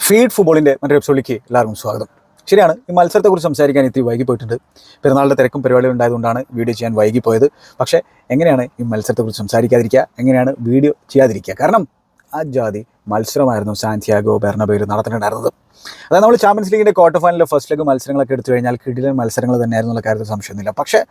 Feed ഫുട്ബോളിൻ്റെ മറ്റൊരു എപ്പിസോഡിലേക്ക് എല്ലാവർക്കും സ്വാഗതം. ശരിയാണ്, ഈ മത്സരത്തെക്കുറിച്ച് സംസാരിക്കാൻ ഇത്തിരി വൈകി പോയിട്ടുണ്ട്. പെരുന്നാളിൻ്റെ തിരക്കും പരിപാടികളും ഉണ്ടായതുകൊണ്ടാണ് വീഡിയോ ചെയ്യാൻ വൈകി പോയത്. പക്ഷേ എങ്ങനെയാണ് ഈ മത്സരത്തെക്കുറിച്ച് സംസാരിക്കാതിരിക്കുക, എങ്ങനെയാണ് വീഡിയോ ചെയ്യാതിരിക്കുക? കാരണം ആ ജാതി മത്സരമായിരുന്നു സാന്റിയാഗോ ബെർണബേയിൽ നടത്തിയിട്ടുണ്ടായിരുന്നത്. അതായത് നമ്മൾ ചാമ്പ്യൻസ് ലീഗിൻ്റെ ക്വാർട്ടർ ഫൈനലിലെ ഫസ്റ്റ് ലെഗ് മത്സരങ്ങളൊക്കെ എടുത്തു കഴിഞ്ഞാൽ കിടിലൻ മത്സരങ്ങൾ തന്നെയായിരുന്നുള്ള കാര്യത്തിൽ സംശയമൊന്നുമില്ല. പക്ഷേ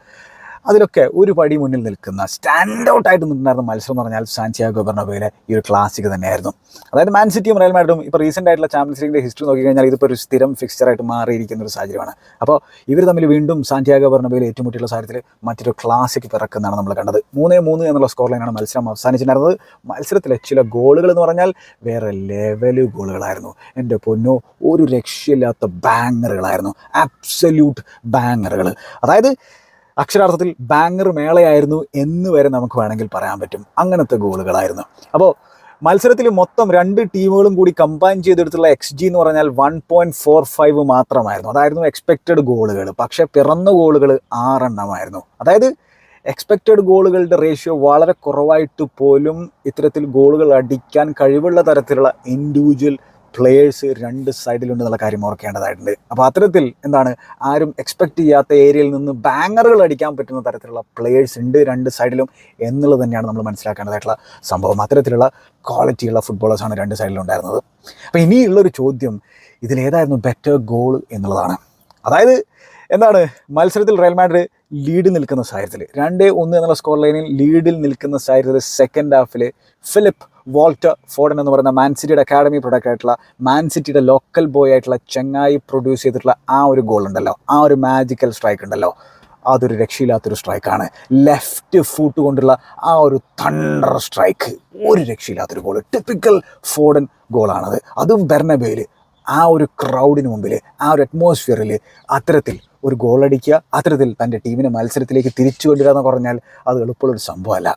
അതിലൊക്കെ ഒരു പടി മുന്നിൽ നിൽക്കുന്ന സ്റ്റാൻഡ് ഔട്ടായിട്ട് നിന്നിട്ടുണ്ടായിരുന്ന മത്സരം എന്ന് പറഞ്ഞാൽ സാന്റിയാഗോ ബെർണബേയിലെ ഈ ഒരു ക്ലാസിക് തന്നെയായിരുന്നു. അതായത് മാൻ സിറ്റിയും റയൽ മാഡ്രിഡും ഇപ്പോൾ റീസെൻ്റ് ആയിട്ടുള്ള ചാമ്പ്യൻസ് ലീഗിൻ്റെ ഹിസ്റ്ററി നോക്കിക്കഴിഞ്ഞാൽ ഇതിപ്പോൾ ഒരു സ്ഥിരം ഫിക്സ്ചറായിട്ട് മാറിയിരിക്കുന്ന ഒരു സാഹചര്യമാണ്. അപ്പോൾ ഇവർ തമ്മിൽ വീണ്ടും സാന്റിയാഗോ ബെർണബേയിൽ ഏറ്റുമുട്ടിയുള്ള സാഹചര്യത്തിൽ മറ്റൊരു ക്ലാസിക് പിറക്കുന്നതാണ് നമ്മൾ കണ്ടത്. 3-3 എന്നുള്ള സ്കോർ ലൈനാണ് മത്സരം അവസാനിച്ചിട്ടുണ്ടായിരുന്നത്. മത്സരത്തിലെ ചില ഗോളുകൾ എന്ന് പറഞ്ഞാൽ വേറെ ലെവല് ഗോളുകളായിരുന്നു. എൻ്റെ പൊന്നോ, ഒരു രക്ഷയില്ലാത്ത ബാങ്ങറുകളായിരുന്നു, ആബ്സല്യൂട്ട് ബാങ്ങറുകൾ. അതായത് അക്ഷരാർത്ഥത്തിൽ ബാങ്ങർ മേളയായിരുന്നു എന്ന് വരെ നമുക്ക് വേണമെങ്കിൽ പറയാൻ പറ്റും. അങ്ങനത്തെ ഗോളുകളായിരുന്നു. അപ്പോൾ മത്സരത്തിൽ മൊത്തം രണ്ട് ടീമുകളും കൂടി കമ്പൈൻ ചെയ്തെടുത്തുള്ള XG എന്ന് പറഞ്ഞാൽ 1.45 മാത്രമായിരുന്നു. അതായിരുന്നു എക്സ്പെക്റ്റഡ് ഗോളുകൾ. പക്ഷേ പിറന്ന ഗോളുകൾ 6 എണ്ണമായിരുന്നു. അതായത് എക്സ്പെക്റ്റഡ് ഗോളുകളുടെ റേഷ്യോ വളരെ കുറവായിട്ട് പോലും ഇത്തരത്തിൽ ഗോളുകൾ അടിക്കാൻ കഴിവുള്ള തരത്തിലുള്ള ഇൻഡിവിജ്വൽ പ്ലേയേഴ്സ് രണ്ട് സൈഡിലുണ്ടെന്നുള്ള കാര്യം ഓർക്കേണ്ടതായിട്ടുണ്ട്. അപ്പോൾ അത്തരത്തിൽ ആരും എക്സ്പെക്റ്റ് ചെയ്യാത്ത ഏരിയയിൽ നിന്ന് ബാങ്ങറുകൾ അടിക്കാൻ പറ്റുന്ന തരത്തിലുള്ള പ്ലേയേഴ്സ് ഉണ്ട് രണ്ട് സൈഡിലും എന്നുള്ളത് തന്നെയാണ് നമ്മൾ മനസ്സിലാക്കേണ്ടതായിട്ടുള്ള സംഭവം. അത്തരത്തിലുള്ള ക്വാളിറ്റിയുള്ള ഫുട്ബോളേഴ്സാണ് രണ്ട് സൈഡിലുണ്ടായിരുന്നത്. അപ്പോൾ ഇനിയുള്ളൊരു ചോദ്യം, ഇതിലേതായിരുന്നു ബെറ്റർ ഗോൾ എന്നുള്ളതാണ്. അതായത് മത്സരത്തിൽ റയൽ മാഡ്രിഡ് ലീഡിൽ നിൽക്കുന്ന സാഹചര്യത്തിൽ 2-1 എന്നുള്ള സ്കോർ ലൈനിൽ ലീഡിൽ നിൽക്കുന്ന സാഹചര്യത്തിൽ സെക്കൻഡ് ഹാഫിൽ ഫിലിപ്പ് വോൾട്ടർ ഫോഡൻ എന്ന് പറയുന്ന മാൻ സിറ്റിയുടെ അക്കാഡമി പ്രൊഡക്റ്റ് ആയിട്ടുള്ള മാൻ സിറ്റിയുടെ ലോക്കൽ ബോയ് ആയിട്ടുള്ള ചെങ്ങായി പ്രൊഡ്യൂസ് ചെയ്തിട്ടുള്ള ആ ഒരു ഗോൾ ഉണ്ടല്ലോ, ആ ഒരു മാജിക്കൽ സ്ട്രൈക്ക് ഉണ്ടല്ലോ, അതൊരു രക്ഷയില്ലാത്തൊരു സ്ട്രൈക്കാണ്. ലെഫ്റ്റ് ഫൂട്ട് കൊണ്ടുള്ള ആ ഒരു തണ്ടർ സ്ട്രൈക്ക്, ഒരു രക്ഷയില്ലാത്തൊരു ഗോൾ, ടിപ്പിക്കൽ ഫോഡൻ ഗോളാണത്. അതും ബെർണബേയിൽ ആ ഒരു ക്രൗഡിന് മുമ്പിൽ, ആ ഒരു അറ്റ്മോസ്ഫിയറിൽ അത്തരത്തിൽ ഒരു ഗോളടിക്കുക, അത്തരത്തിൽ തൻ്റെ ടീമിനെ മത്സരത്തിലേക്ക് തിരിച്ചു കൊണ്ടുവരിക എന്ന് പറഞ്ഞാൽ അത് എളുപ്പമുള്ളൊരു സംഭവമല്ല.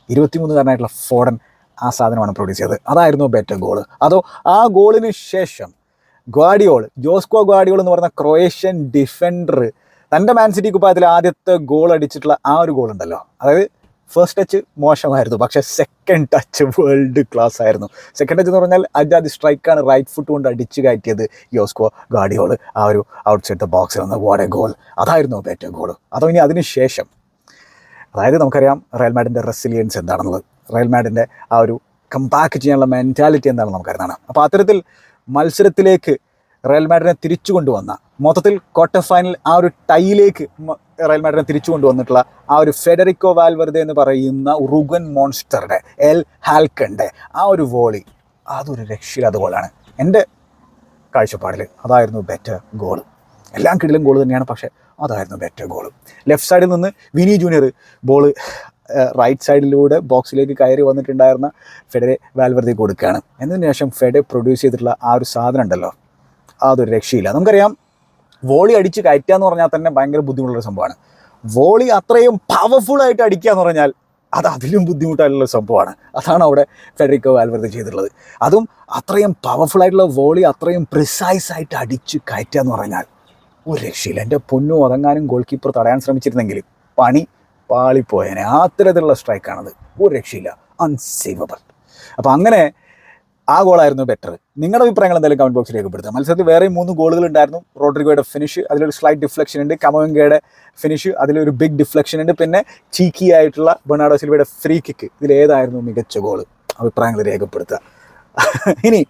23-കാരനായിട്ടുള്ള ഫോഡൻ ആ സാധനമാണ് പ്രൊഡ്യൂസ് ചെയ്തത്. അതായിരുന്നു ബെറ്റർ ഗോൾ. അതോ ആ ഗോളിന് ശേഷം ജോസ്കോ ഗ്വാഡിയോൾ എന്ന് പറയുന്ന ക്രൊയേഷ്യൻ ഡിഫൻഡർ തൻ്റെ മാൻ സിറ്റി കുപ്പായത്തിൽ ആദ്യത്തെ ഗോൾ അടിച്ചിട്ടുള്ള ആ ഒരു ഗോൾ ഉണ്ടല്ലോ, അതായത് ഫസ്റ്റ് ടച്ച് മോശമായിരുന്നു, പക്ഷേ സെക്കൻഡ് ടച്ച് വേൾഡ് ക്ലാസ് ആയിരുന്നു. സെക്കൻഡ് ടച്ച് എന്ന് പറഞ്ഞാൽ അജാദി സ്ട്രൈക്കാണ്, റൈറ്റ് ഫുട്ട് കൊണ്ട് അടിച്ച് കയറ്റിയത് ജോസ്കോ ഗ്വാഡിയോൾ ആ ഒരു ഔട്ട്സൈഡ് ദ ബോക്സിൽ നിന്ന്. What A goal! അതായിരുന്നു ബെറ്റർ ഗോൾ. അതോ ഇനി അതിന് ശേഷം, അതായത് നമുക്കറിയാം റയൽ മാഡ്രിഡിൻ്റെ റെസിലിയൻസ് എന്താണെന്നുള്ളത്, റയൽ മാഡ്രിഡിൻ്റെ ആ ഒരു കംബാക്ക് ചെയ്യാനുള്ള മെൻറ്റാലിറ്റി എന്താണെന്ന് നമുക്കറിയാം. അപ്പോൾ അത്തരത്തിൽ മത്സരത്തിലേക്ക് റയൽ മാഡ്രിഡിനെ തിരിച്ചു കൊണ്ടുവന്ന, മൊത്തത്തിൽ ക്വാർട്ടർ ഫൈനൽ ആ ഒരു ടൈയിലേക്ക് റയൽ മാഡ്രിഡിനെ തിരിച്ചു കൊണ്ടുവന്നിട്ടുള്ള ആ ഒരു ഫെഡറിക്കോ വാൽവെർദെ എന്ന് പറയുന്ന ഉറുഗൻ മോൺസ്റ്ററുടെ എൽ ഹാൽക്കൻ്റെ ആ ഒരു വോളി, അതൊരു രക്ഷയില്ലാത്ത ഗോളാണ്. എൻ്റെ കാഴ്ചപ്പാടിൽ അതായിരുന്നു ബെറ്റർ ഗോൾ. എല്ലാം കിടിലും ഗോൾ തന്നെയാണ്, പക്ഷേ അതായിരുന്നു ബെറ്റർ ഗോൾ. ലെഫ്റ്റ് സൈഡിൽ നിന്ന് വിനി ജൂനിയർ ബോൾ റൈറ്റ് സൈഡിലൂടെ ബോക്സിലേക്ക് കയറി വന്നിട്ടുണ്ടായിരുന്ന ഫെഡറെ വാൽവെർദെ കൊടുക്കുകയാണ്. എന്നതിന് ശേഷം ഫെഡെ പ്രൊഡ്യൂസ് ചെയ്തിട്ടുള്ള ആ ഒരു സാധനം ഉണ്ടല്ലോ, അതൊരു രക്ഷയില്ല. നമുക്കറിയാം വോളി അടിച്ച് കയറ്റുക എന്ന് പറഞ്ഞാൽ തന്നെ ഭയങ്കര ബുദ്ധിമുട്ടുള്ള സംഭവമാണ്. വോളി അത്രയും പവർഫുള്ളായിട്ട് അടിക്കുക എന്ന് പറഞ്ഞാൽ അത് അതിലും ബുദ്ധിമുട്ടായിട്ടുള്ള സംഭവമാണ്. അതാണ് അവിടെ ഫെഡറിക്കോ വാൽവെർദെ ചെയ്തിട്ടുള്ളത്. അതും അത്രയും പവർഫുള്ളായിട്ടുള്ള വോളി അത്രയും പ്രിസൈസായിട്ട് അടിച്ച് കയറ്റുക എന്ന് പറഞ്ഞാൽ ഒരു രക്ഷയില്ല. എൻ്റെ പൊന്നു, അതെങ്ങാനും ഗോൾ കീപ്പർ തടയാൻ ശ്രമിച്ചിരുന്നെങ്കിൽ പണി പാളിപ്പോയനെ. അത്തരത്തിലുള്ള സ്ട്രൈക്കാണത്, ഒരു രക്ഷയില്ല, അൺസേവബിൾ. അപ്പോൾ അങ്ങനെ ആ ഗോളായിരുന്നു ബെറ്റർ. നിങ്ങളുടെ അഭിപ്രായങ്ങൾ എന്തായാലും കമൻറ്റ് ബോക്സിൽ രേഖപ്പെടുത്തുക. മത്സരത്തിൽ വേറെയും 3 ഗോളുകൾ ഉണ്ടായിരുന്നു. റോഡ്രിഗോയുടെ ഫിനിഷ്, അതിലൊരു സ്ലൈറ്റ് ഡിഫ്ലക്ഷൻ ഉണ്ട്. കമവിംഗയുടെ ഫിനിഷ്, അതിലൊരു ബിഗ് ഡിഫ്ലക്ഷൻ ഉണ്ട്. പിന്നെ ചീക്കി ആയിട്ടുള്ള ബെർണാർഡോ സിൽവയുടെ ഫ്രീ കിക്ക്, ഇതിലേതായിരുന്നു മികച്ച ഗോൾ? അഭിപ്രായങ്ങൾ രേഖപ്പെടുത്തുക. ഇനി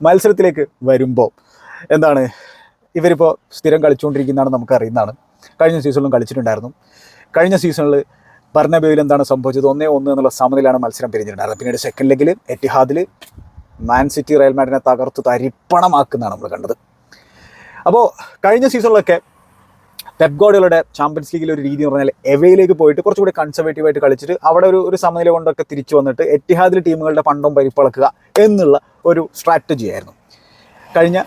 മത്സരത്തിലേക്ക് വരുമ്പോൾ ഇവരിപ്പോൾ സ്ഥിരം കളിച്ചുകൊണ്ടിരിക്കുന്നതാണ്, നമുക്കറിയുന്നതാണ്. കഴിഞ്ഞ സീസണിലും കളിച്ചിട്ടുണ്ടായിരുന്നു. കഴിഞ്ഞ സീസണിൽ ബെർണബേയിൽ സംഭവിച്ചത്? 1-1 എന്നുള്ള സമനിലാണ് മത്സരം പിരിഞ്ഞിട്ടുണ്ടായിരുന്നത്. പിന്നീട് സെക്കൻഡ് ലെഗിൽ എറ്റിഹാദിൽ മാൻ സിറ്റി റയൽ മാഡ്രിഡിനെ തകർത്ത് തരിപ്പണമാക്കുന്നതാണ് നമ്മൾ കണ്ടത്. അപ്പോൾ കഴിഞ്ഞ സീസണിലൊക്കെ പെപ് ഗാർഡിയോളയുടെ ചാമ്പ്യൻസ് ലീഗിൽ ഒരു രീതി എന്ന് പറഞ്ഞാൽ എവയിലേക്ക് പോയിട്ട് കുറച്ചുകൂടി കൺസർവേറ്റീവായിട്ട് കളിച്ചിട്ട് അവിടെ ഒരു സമനില കൊണ്ടൊക്കെ തിരിച്ചു വന്നിട്ട് എറ്റിഹാദിൽ ടീമുകളുടെ പണ്ടം പരിപ്പളക്കുക എന്നുള്ള ഒരു സ്ട്രാറ്റജി ആയിരുന്നു കഴിഞ്ഞ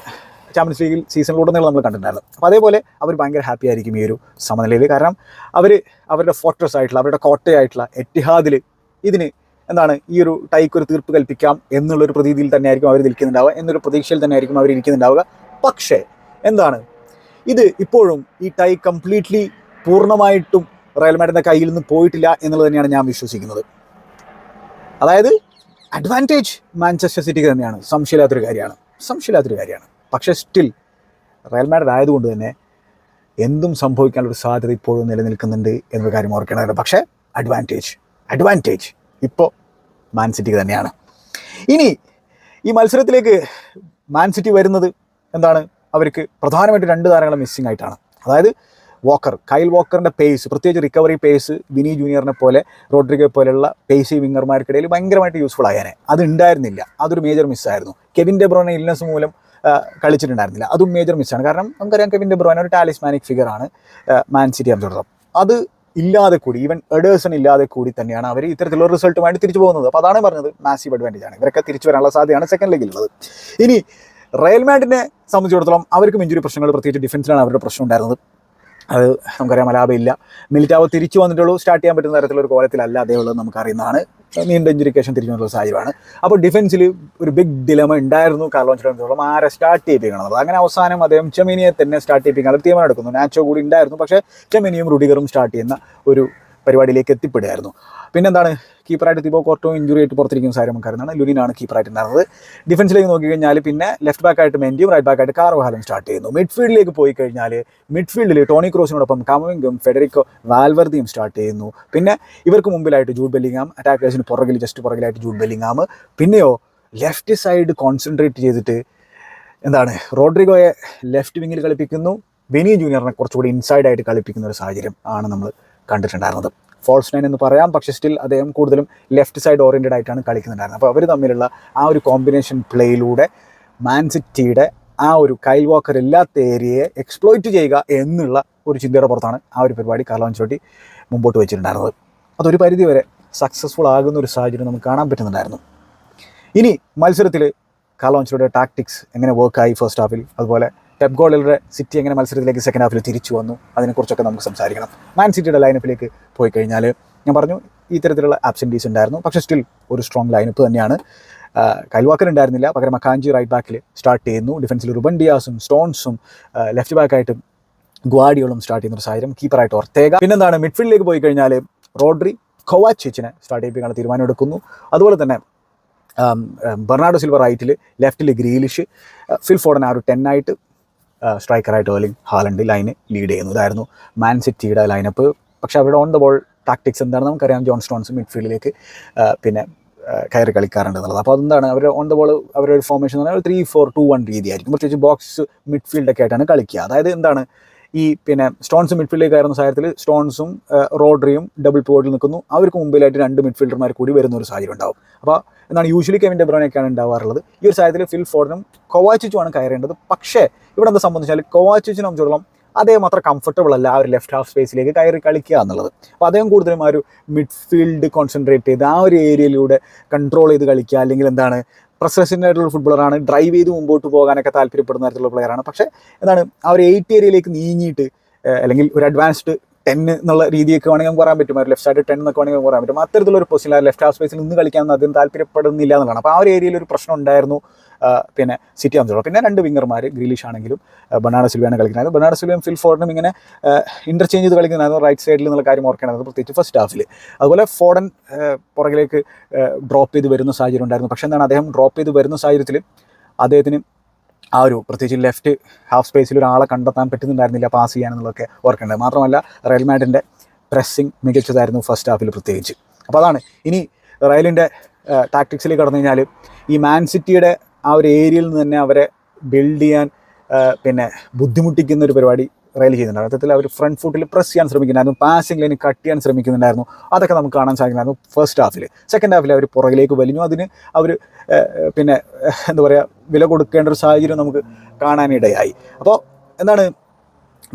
ചാമ്പ്യൻസ് ലീഗിൽ സീസണിലൂടെന്നുള്ള നമ്മൾ കണ്ടിട്ടുണ്ടായിരുന്നു. അപ്പോൾ അതേപോലെ അവർ ഭയങ്കര ഹാപ്പി ആയിരിക്കും ഈ ഒരു സമനിലയിൽ. കാരണം അവരുടെ ഫോർട്രസ് ആയിട്ടുള്ള, അവരുടെ കോട്ടയായിട്ടുള്ള എറ്റിഹാദിൽ ഇതിന് ഈ ഒരു ടൈക്ക് ഒരു തീർപ്പ് കൽപ്പിക്കാം എന്നുള്ളൊരു പ്രതീതിയിൽ തന്നെയായിരിക്കും അവർ നിൽക്കുന്നുണ്ടാവുക, എന്നൊരു പ്രതീക്ഷയിൽ തന്നെയായിരിക്കും അവർ ഇരിക്കുന്നുണ്ടാവുക. പക്ഷേ ഇത് ഇപ്പോഴും ഈ ടൈ കംപ്ലീറ്റ്ലി പൂർണ്ണമായിട്ടും റയൽ മാഡ്രിഡിൻ്റെ കയ്യിൽ നിന്ന് പോയിട്ടില്ല എന്നുള്ളത് തന്നെയാണ് ഞാൻ വിശ്വസിക്കുന്നത്. അതായത് അഡ്വാൻറ്റേജ് മാഞ്ചസ്റ്റർ സിറ്റിക്ക് തന്നെയാണ്, സംശയമില്ലാത്തൊരു കാര്യമാണ്. സംശയമില്ലാത്തൊരു കാര്യമാണ്. പക്ഷേ സ്റ്റിൽ റയൽ മാഡ്രിഡ് ആയതുകൊണ്ട് തന്നെ എന്തും സംഭവിക്കാനുള്ളൊരു സാധ്യത ഇപ്പോഴും നിലനിൽക്കുന്നുണ്ട് എന്നൊരു കാര്യം ഓർക്കേണ്ടതുണ്ട്. പക്ഷേ അഡ്വാൻറ്റേജ് ഇപ്പോൾ മാൻ സിറ്റിക്ക് തന്നെയാണ്. ഇനി ഈ മത്സരത്തിലേക്ക് മാൻ സിറ്റി വരുന്നത് എന്താണ്, അവർക്ക് പ്രധാനമായിട്ട് 2 താരങ്ങളെ മിസ്സിംഗ് ആയിട്ടാണ്. അതായത് കൈൽ വോക്കറിൻ്റെ പേസ്, പ്രത്യേകിച്ച് റിക്കവറി പേസ് വിനി ജൂനിയറിനെ പോലെ റോഡ്രിഗോ പോലെയുള്ള പേസി വിങ്ങർമാർക്കിടയിൽ ഭയങ്കരമായിട്ട് യൂസ്ഫുൾ ആയേനെ. അത് ഉണ്ടായിരുന്നില്ല, അതൊരു മേജർ മിസ്സായിരുന്നു. കെവിൻ ഡെ ബ്രൂയ്ന ഇൽനെസ് മൂലം കളിച്ചിട്ടുണ്ടായിരുന്നില്ല, അതും മേജർ മിസ്സാണ്. കാരണം നമുക്കറിയാം കെവിൻ ഡെ ബ്രൂയ്ന ഒരു ടാലിസ്മാനിക് ഫിഗറാണ് മാൻ സിറ്റി സംബന്ധിച്ചിടത്തോളം. അത് ഇല്ലാതെ കൂടി, ഈവൻ എഡേഴ്സൺ ഇല്ലാതെ കൂടി തന്നെയാണ് അവർ ഇത്തരത്തിലുള്ള റിസൾട്ടുമായിട്ട് തിരിച്ചു പോകുന്നത്. അപ്പോൾ അതാണ് പറഞ്ഞത്, മാസീവ് അഡ്വാൻറ്റേജ് ആണ്. ഇവരൊക്കെ തിരിച്ചു വരാനുള്ള സാധ്യതയാണ് സെക്കൻഡ് ലെഗിലുള്ളത്. ഇനി റയൽ മാഡ്രിഡിനെ സംബന്ധിച്ചിടത്തോളം അവർക്കും ഇഞ്ചുറി പ്രശ്നങ്ങൾ, പ്രത്യേകിച്ച് ഡിഫൻസിലാണ് അവരുടെ പ്രശ്നം ഉണ്ടായിരുന്നത്. അത് നമുക്കറിയാം, അലാബയില്ല, മിലിറ്റാവോ തിരിച്ചു വന്നിട്ടുള്ളൂ. സ്റ്റാർട്ട് ചെയ്യാൻ പറ്റുന്ന തരത്തിലൊരു കോലത്തിലല്ല അതേ ഉള്ളത്, നമുക്കറിയുന്നതാണ്. നീണ്ട ഇഞ്ചുറിക്ക് ശേഷം തിരിച്ചു വന്നിട്ടുള്ള സാഹചര്യമാണ്. അപ്പോൾ ഡിഫൻസിൽ ഒരു ബിഗ് ഡിലമ ഉണ്ടായിരുന്നു കാർലോ അൻചെലോട്ടിയോളം, ആരെ സ്റ്റാർട്ട് ചെയ്യിപ്പിക്കണം. അങ്ങനെ അവസാനം അദ്ദേഹം ചെമിനിയെ തന്നെ സ്റ്റാർട്ട് ചെയ്യിപ്പിക്കാൻ തീരുമാനം എടുക്കുന്നു. നാച്ചോ കൂടി ഉണ്ടായിരുന്നു, പക്ഷേ ചെമിനിയും റുഡിഗറും സ്റ്റാർട്ട് ചെയ്യുന്ന ഒരു പരിപാടിയിലേക്ക് എത്തിപ്പെടുകയായിരുന്നു. പിന്നെന്താണ്, കീപ്പറായിട്ട് തിബോ കോർട്ടോ ഇഞ്ചുറി ആയിട്ട് പുറത്തിരിക്കുന്ന സാരം നമുക്കറിയുന്നതാണ്. ലുലിനാണ് കീപ്പറായിട്ട് ഉണ്ടായിരുന്നത്. ഡിഫൻസിലേക്ക് നോക്കിക്കഴിഞ്ഞാൽ പിന്നെ ലെഫ്റ്റ് ബാക്കായിട്ട് മെൻഡിയും റൈറ്റ് ബാക്കായിട്ട് കാർവഹാലും സ്റ്റാർട്ട് ചെയ്യുന്നു. മിഡ്ഫീൽഡിലേക്ക് പോയി കഴിഞ്ഞാൽ മിഡ്ഫീൽഡിൽ ടോണി ക്രോസിനോടൊപ്പം കമവിംഗും ഫെഡറിക്കോ വാൽവർദിയും സ്റ്റാർട്ട് ചെയ്യുന്നു. പിന്നെ ഇവർക്ക് മുമ്പിലായിട്ട് ജൂഡ് ബെല്ലിംഗാം, അറ്റാക്കേഴ്സിന് ജസ്റ്റ് പുറകിലായിട്ട് ജൂഡ് ബെല്ലിംഗാം. പിന്നെയോ ലെഫ്റ്റ് സൈഡ് കോൺസെൻട്രേറ്റ് ചെയ്തിട്ട് റോഡ്രിഗോയെ ലെഫ്റ്റ് വിങ്ങിൽ കളിപ്പിക്കുന്നു, വിനി ജൂനിയറിനെ കുറച്ചുകൂടി ഇൻസൈഡായിട്ട് കളിപ്പിക്കുന്ന ഒരു സാഹചര്യം ആണ് നമ്മൾ കണ്ടിട്ടുണ്ടായിരുന്നത്. ഫോൾസ് 9 എന്ന് പറയാം, പക്ഷേ സ്റ്റിൽ അദ്ദേഹം കൂടുതലും ലെഫ്റ്റ് സൈഡ് ഓറിയൻറ്റഡ് ആയിട്ടാണ് കളിക്കുന്നുണ്ടായിരുന്നത്. അപ്പോൾ അവർ തമ്മിലുള്ള ആ ഒരു കോമ്പിനേഷൻ പ്ലേയിലൂടെ മാൻ സിറ്റിയുടെ ആ ഒരു കൈൽ വാക്കർ ഇല്ലാത്ത ഏരിയയെ എക്സ്പ്ലോയിറ്റ് ചെയ്യുക എന്നുള്ള ഒരു ചിന്തയുടെ പുറത്താണ് ആ ഒരു പരിപാടി കാർലോ അൻചെലോട്ടി മുമ്പോട്ട് വെച്ചിട്ടുണ്ടായിരുന്നത്. അതൊരു പരിധി വരെ സക്സസ്ഫുൾ ആകുന്ന ഒരു സാഹചര്യം നമുക്ക് കാണാൻ പറ്റുന്നുണ്ടായിരുന്നു. ഇനി മത്സരത്തിൽ കാർലോ അൻചെലോട്ടിയുടെ ടാക്ടിക്സ് എങ്ങനെ വർക്കായി ഫസ്റ്റ് ഹാഫിൽ, അതുപോലെ പെപ് ഗോർഡിയുടെ സിറ്റി എങ്ങനെ മത്സരത്തിലേക്ക് സെക്കൻഡ് ഹാഫിൽ തിരിച്ചു വന്നു, അതിനെക്കുറിച്ചൊക്കെ നമുക്ക് സംസാരിക്കണം. മാൻ സിറ്റിയുടെ ലൈനപ്പിലേക്ക് പോയി കഴിഞ്ഞാൽ ഞാൻ പറഞ്ഞു ഇത്തരത്തിലുള്ള ആബ്സെൻറ്റീസ് ഉണ്ടായിരുന്നു, പക്ഷേ സ്റ്റിൽ ഒരു സ്ട്രോങ് ലൈനപ്പ് തന്നെയാണ്. കൈൽ വാക്കർ ഉണ്ടായിരുന്നില്ല, പകരം അക്കാഞ്ചി റൈറ്റ് ബാക്കിൽ സ്റ്റാർട്ട് ചെയ്യുന്നു. ഡിഫൻസിൽ റുബൻ ഡിയാസും സ്റ്റോൺസും ലെഫ്റ്റ് ബാക്കായിട്ടും ഗ്വാഡിയോളും സ്റ്റാർട്ട് ചെയ്യുന്ന ഒരു സാഹചര്യം, കീപ്പറായിട്ട് ഒർത്തേഗ. പിന്നെന്താണ്, മിഡ്ഫീൽഡിലേക്ക് പോയി കഴിഞ്ഞാൽ റോഡ്രി കൊവാച്ചിച്ചിനെ സ്റ്റാർട്ട് ചെയ്യിപ്പിക്കാനുള്ള തീരുമാനം എടുക്കുന്നു. അതുപോലെ തന്നെ ബെർണാർഡോ സിൽവ റൈറ്റിൽ, ലെഫ്റ്റിൽ ഗ്രീലിഷ്, ഫിൽ ഫോഡൻ ആ ഒരു 10 ആയിട്ട്, സ്ട്രൈക്കറായിട്ട് ഏർലിംഗ് ഹാലണ്ട് ലൈന് ലീഡ് ചെയ്യുന്നു. ഇതായിരുന്നു മാൻ സിറ്റിയുടെ ലൈനപ്പ്. പക്ഷേ അവരുടെ ഓൺ ദ ബോൾ ടാക്ടിക്സ് എന്താണ് നമുക്കറിയാം. ജോൺ സ്റ്റോൺസ് മിഡ്ഫീൽഡിലേക്ക് പിന്നെ കയറി കളിക്കാറുണ്ട് എന്നുള്ളത്. അപ്പോൾ അതെന്താണ്, അവർ ഓൺ ദ ബോൾ അവരുടെ ഒരു ഫോർമേഷൻ എന്ന് പറഞ്ഞാൽ 3-4-2-1 രീതിയായിരിക്കും. പ്രത്യേകിച്ച് ബോക്സ് മിഡ്ഫീൽഡൊക്കെ ആയിട്ടാണ് കളിക്കുക. അതായത് എന്താണ്, ഈ പിന്നെ സ്റ്റോൺസ് മിഡ്ഫീൽഡിലേക്ക് കയറുന്ന സാഹചര്യത്തിൽ സ്റ്റോൺസും റോഡ്രിയും ഡബിൾ പിവോട്ടിൽ നിൽക്കുന്നു. അവർക്ക് മുമ്പിലായിട്ട് 2 മിഡ്ഫീൽഡർമാർ കൂടി വരുന്ന ഒരു സാഹചര്യം ഉണ്ടാവും. അപ്പോൾ എന്താണ്, യൂഷ്വലി കെവിൻ ഡെ ബ്രൂയ്നയൊക്കെയാണ് ഉണ്ടാവാറുള്ളത്. ഈ ഒരു സാഹചര്യത്തിൽ ഫിൽ ഫോർഡനും കൊവാച്ചിച്ചുമാണ് കയറേണ്ടത്. പക്ഷേ ഇവിടെ എന്താ സംബന്ധിച്ചാൽ കൊവാച്ചിച്ചിനെ സംബന്ധിച്ചോളം അദ്ദേഹം അത്ര കംഫർട്ടബിൾ അല്ല ആ ഒരു ലെഫ്റ്റ് ഹാഫ് സ്പേസിലേക്ക് കയറി കളിക്കുക എന്നുള്ളത്. അപ്പോൾ അദ്ദേഹം കൂടുതലും ആ ഒരു മിഡ്ഫീൽഡ് കോൺസെൻട്രേറ്റ് ചെയ്ത് ആ ഒരു ഏരിയയിലൂടെ കൺട്രോൾ ചെയ്ത് കളിക്കുക, അല്ലെങ്കിൽ എന്താണ് പ്രസൻസിൻ്റെ ആയിട്ടുള്ള ഫുട്ബോളറാണ്, ഡ്രൈവ് ചെയ്ത് മുമ്പോട്ട് പോകാനൊക്കെ താല്പര്യപ്പെടുന്ന തരത്തിലുള്ള പ്ലെയറാണ്. പക്ഷേ എന്താണ്, ആ ഒരു 8 ഏരിയയിലേക്ക് നീങ്ങിയിട്ട് അല്ലെങ്കിൽ ഒരു അഡ്വാൻസ്ഡ് 10 എന്നുള്ള രീതിയൊക്കെ വേണമെങ്കിൽ നമുക്ക് പറയാൻ പറ്റും, ലെഫ്റ്റ് സൈഡ് 10 എന്നൊക്കെ വേണമെങ്കിൽ പറയാൻ പറ്റും. അത്തരത്തിലുള്ള ഒരു പൊസിഷൻ ലെഫ്റ്റ് ഹാഫ് സ്പേസിൽ നിന്ന് കളിക്കാമെന്ന് അദ്ദേഹം താല്പര്യപ്പെടുന്നില്ല എന്നുള്ളതാണ്. അപ്പോൾ ആ ഒരു ഏരിയയിൽ ഒരു പ്രശ്നം ഉണ്ടായിരുന്നു പിന്നെ സിറ്റി സംബന്ധിച്ചോളം. പിന്നെ 2 വിങ്ങർമാർ, ഗ്രീലിഷ് ആണെങ്കിലും ബെർണാർഡോ സിൽവയാണ് കളിക്കുന്നത്. ബെർണാർഡോ സിൽവയും ഫിൽ ഫോർഡനും ഇങ്ങനെ ഇൻ്റർചേഞ്ച് ചെയ്ത് കളിക്കുന്നതായിരുന്നു റൈറ്റ് സൈഡിൽ എന്നുള്ള കാര്യം ഓർക്കേണ്ടത്, പ്രത്യേകിച്ച് ഫസ്റ്റ് ഹാഫിൽ. അതുപോലെ ഫോർഡൻ പുറകിലേക്ക് ഡ്രോപ്പ് ചെയ്ത് വരുന്ന സാഹചര്യം ഉണ്ടായിരുന്നു. പക്ഷേ എന്താണ്, അദ്ദേഹം ഡ്രോപ്പ് ചെയ്ത് വരുന്ന സാഹചര്യത്തിൽ അദ്ദേഹത്തിന് ആ ഒരു പ്രത്യേകിച്ച് ലെഫ്റ്റ് ഹാഫ് സ്പേസിൽ ഒരാളെ കണ്ടെത്താൻ പറ്റുന്നുണ്ടായിരുന്നില്ല പാസ് ചെയ്യാനെന്നുള്ളതൊക്കെ ഓർക്കേണ്ടത്. മാത്രമല്ല റയൽ മാഡ്രിഡിൻ്റെ പ്രസ്സിങ് മികച്ചതായിരുന്നു ഫസ്റ്റ് ഹാഫിൽ പ്രത്യേകിച്ച്. അപ്പോൾ അതാണ്. ഇനി റയലിൻ്റെ ടാക്ടിക്സിലേക്ക് കടന്നു കഴിഞ്ഞാൽ ഈ മാൻ സിറ്റിയുടെ ആ ഒരു ഏരിയയിൽ നിന്ന് തന്നെ അവരെ ബിൽഡ് ചെയ്യാൻ പിന്നെ ബുദ്ധിമുട്ടിക്കുന്ന ഒരു പരിപാടി റയൽ ചെയ്യുന്നുണ്ടായിരുന്നു. അർത്ഥത്തിൽ അവർ ഫ്രണ്ട് ഫുട്ടിൽ പ്രസ് ചെയ്യാൻ ശ്രമിക്കുന്നുണ്ടായിരുന്നു, പാസിംഗ് ലൈന് കട്ട് ചെയ്യാൻ ശ്രമിക്കുന്നുണ്ടായിരുന്നു. അതൊക്കെ നമുക്ക് കാണാൻ സാധിക്കുന്നുണ്ടായിരുന്നു ഫസ്റ്റ് ഹാഫിൽ. സെക്കൻഡ് ഹാഫിൽ അവർ പുറകിലേക്ക് വലിഞ്ഞു. അതിന് അവർ പിന്നെ എന്താ പറയുക, വില കൊടുക്കേണ്ട ഒരു സാഹചര്യം നമുക്ക് കാണാനിടയായി. അപ്പോൾ എന്താണ്,